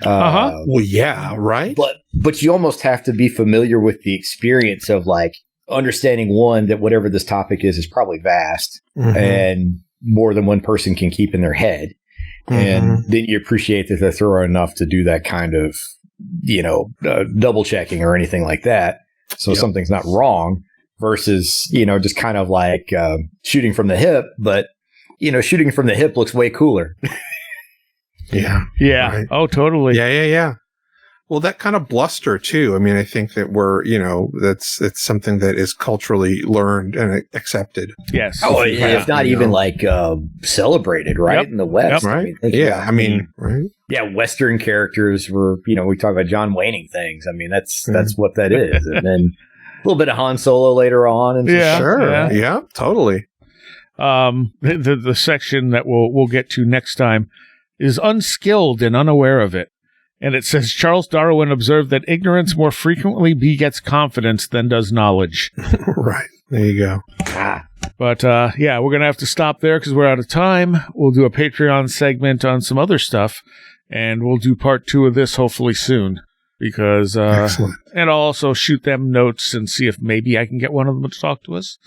Well, yeah, right. But you almost have to be familiar with the experience of like understanding one, that whatever this topic is probably vast and more than one person can keep in their head. And then you appreciate that they're thorough enough to do that kind of, double checking or anything like that. So something's not wrong versus, just kind of like shooting from the hip. But, shooting from the hip looks way cooler. Yeah. Yeah. Right. Oh, totally. Yeah. Well, that kind of bluster too. I mean, I think that it's something that is culturally learned and accepted. Yes. Oh, if not even like celebrated, right? Yep. In the West. Yep. Right. Right. Yeah, Western characters were, we talk about John Wayning things. I mean, that's what that is. And then a little bit of Han Solo later on. And Yeah. Sure. Yeah, totally. The section that we'll get to next time is unskilled and unaware of it. And it says Charles Darwin observed that ignorance more frequently begets confidence than does knowledge. Right. There you go. But we're going to have to stop there because we're out of time. We'll do a Patreon segment on some other stuff, and we'll do part 2 of this hopefully soon. Because Excellent. And I'll also shoot them notes and see if maybe I can get one of them to talk to us.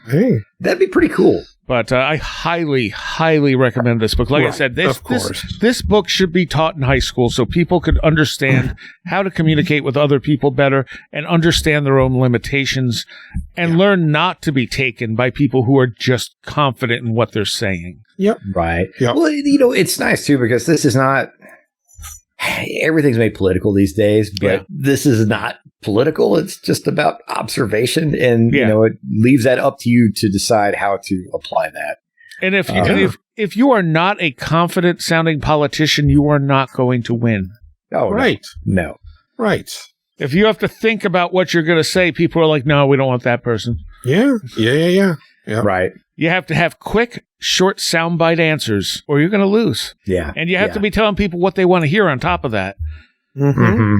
Hey, that'd be pretty cool. But I highly, highly recommend this book. Like I said, this book should be taught in high school so people could understand how to communicate with other people better and understand their own limitations and learn not to be taken by people who are just confident in what they're saying. Yep. Right. Yep. Well, it's nice, too, because this is not... Everything's made political these days, but this is not political. It's just about observation, and it leaves that up to you to decide how to apply that. And if you are not a confident sounding politician, you are not going to win. Oh, right. No. Right. If you have to think about what you're going to say, people are like, no, we don't want that person. Yeah. Right. You have to have quick, short soundbite answers, or you're going to lose. Yeah. And you have to be telling people what they want to hear on top of that. Mm-hmm.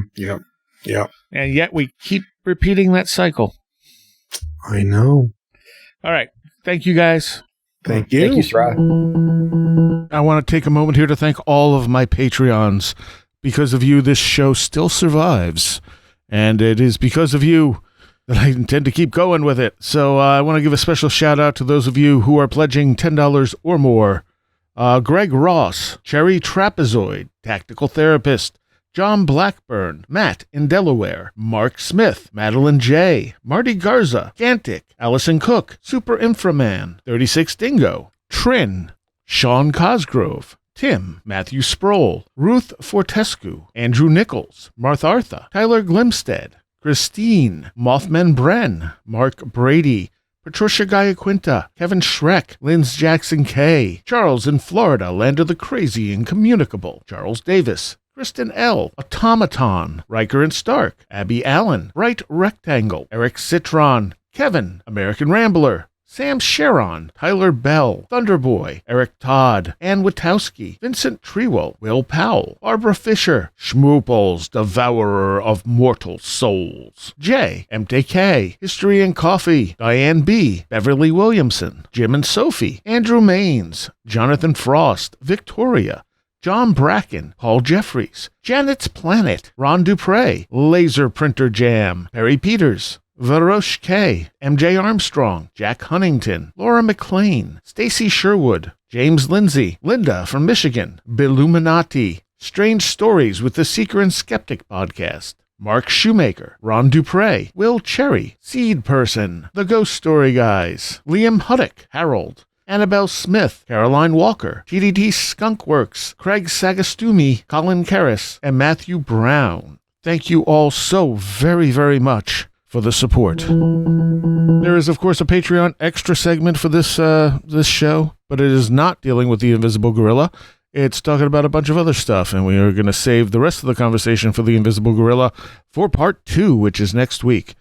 Yep. And yet we keep repeating that cycle. I know. All right. Thank you, guys. Thank you. Thank you, Seriah. I want to take a moment here to thank all of my Patreons. Because of you, this show still survives. And it is because of you that I intend to keep going with it. So I want to give a special shout out to those of you who are pledging $10 or more. Greg Ross, Cherry Trapezoid, Tactical Therapist, John Blackburn, Matt in Delaware, Mark Smith, Madeline J., Marty Garza, Gantic, Allison Cook, Super Inframan, 36 Dingo, Trin, Sean Cosgrove, Tim, Matthew Sproul, Ruth Fortescue, Andrew Nichols, Martha, Tyler Glimstead, Christine, Mothman Bren, Mark Brady, Patricia Gaia-Quinta, Kevin Schreck, Linz Jackson K, Charles in Florida, Land of the Crazy and Communicable, Charles Davis, Kristen L, Automaton, Riker and Stark, Abby Allen, Bright Rectangle, Eric Citron, Kevin, American Rambler, Sam Sharon, Tyler Bell, Thunderboy, Eric Todd, Ann Witowski, Vincent Trewell, Will Powell, Barbara Fisher, Schmooples, Devourer of Mortal Souls, Jay, MTK, History and Coffee, Diane B, Beverly Williamson, Jim and Sophie, Andrew Maines, Jonathan Frost, Victoria, John Bracken, Paul Jeffries, Janet's Planet, Ron Dupre, Laser Printer Jam, Perry Peters, Varosh K, MJ Armstrong, Jack Huntington, Laura McLean, Stacy Sherwood, James Lindsay, Linda from Michigan, Billuminati, Strange Stories with the Seeker and Skeptic podcast, Mark Shoemaker, Ron Dupre, Will Cherry, Seed Person, The Ghost Story Guys, Liam Huddock, Harold, Annabelle Smith, Caroline Walker, TDT Skunkworks, Craig Sagastumi, Colin Karras, and Matthew Brown. Thank you all so very, very much for the support. There is, of course, a Patreon extra segment for this show, but it is not dealing with the Invisible Gorilla. It's talking about a bunch of other stuff, and we are going to save the rest of the conversation for the Invisible Gorilla for part 2, which is next week.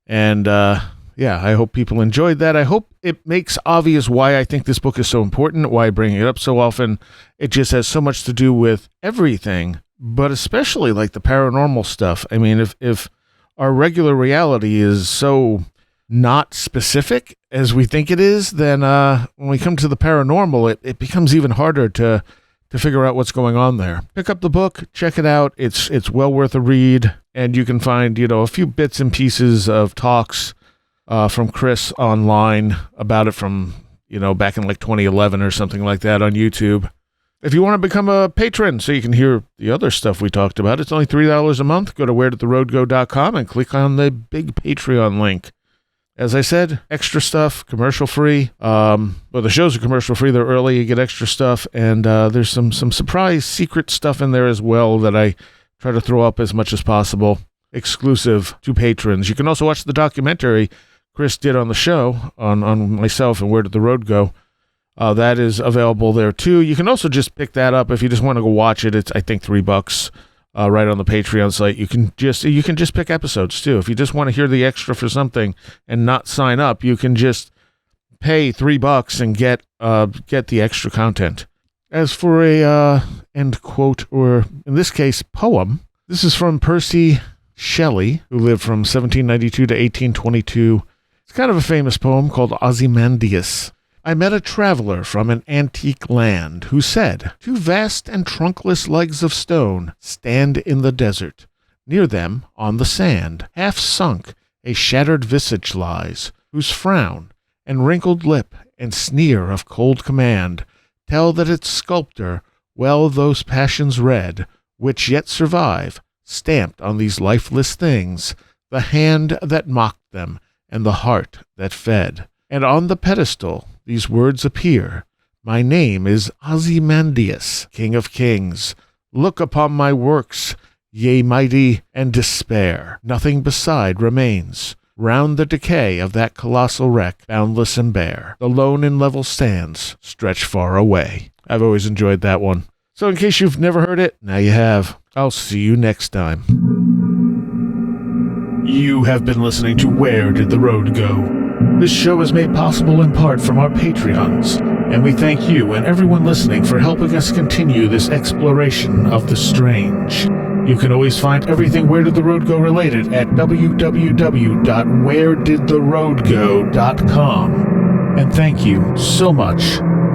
And, I hope people enjoyed that. I hope it makes obvious why I think this book is so important, why I bring it up so often. It just has so much to do with everything, but especially like the paranormal stuff. I mean, if our regular reality is so not specific as we think it is, then when we come to the paranormal, it becomes even harder to figure out what's going on there. Pick up the book, check it out. It's well worth a read, and you can find a few bits and pieces of talks from Chris online about it from back in like 2011 or something like that on YouTube. If you want to become a patron so you can hear the other stuff we talked about, it's only $3 a month. Go to wheredidtheroadgo.com and click on the big Patreon link. As I said, extra stuff, commercial free. Well, the shows are commercial free. They're early. You get extra stuff. And there's some surprise secret stuff in there as well that I try to throw up as much as possible, exclusive to patrons. You can also watch the documentary Chris did on the show on myself and Where Did the Road Go. That is available there too. You can also just pick that up if you just want to go watch it. It's, I think, $3 right on the Patreon site. You can just pick episodes too. If you just want to hear the extra for something and not sign up, you can just pay $3 and get the extra content. As for a end quote, or in this case, poem, this is from Percy Shelley, who lived from 1792 to 1822. It's kind of a famous poem called Ozymandias. I met a traveler from an antique land who said, 2 vast and trunkless legs of stone stand in the desert. Near them, on the sand, half sunk, a shattered visage lies, whose frown and wrinkled lip and sneer of cold command tell that its sculptor well those passions read, which yet survive, stamped on these lifeless things, the hand that mocked them and the heart that fed. And on the pedestal these words appear, my name is Ozymandias, King of Kings. Look upon my works, ye mighty, and despair. Nothing beside remains. Round the decay of that colossal wreck, boundless and bare, the lone and level sands stretch far away. I've always enjoyed that one. So in case you've never heard it, now you have. I'll see you next time. You have been listening to Where Did the Road Go? This show is made possible in part from our Patreons, and we thank you and everyone listening for helping us continue this exploration of the strange. You can always find everything Where Did the Road Go related at www.wheredidtheroadgo.com. And thank you so much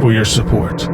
for your support.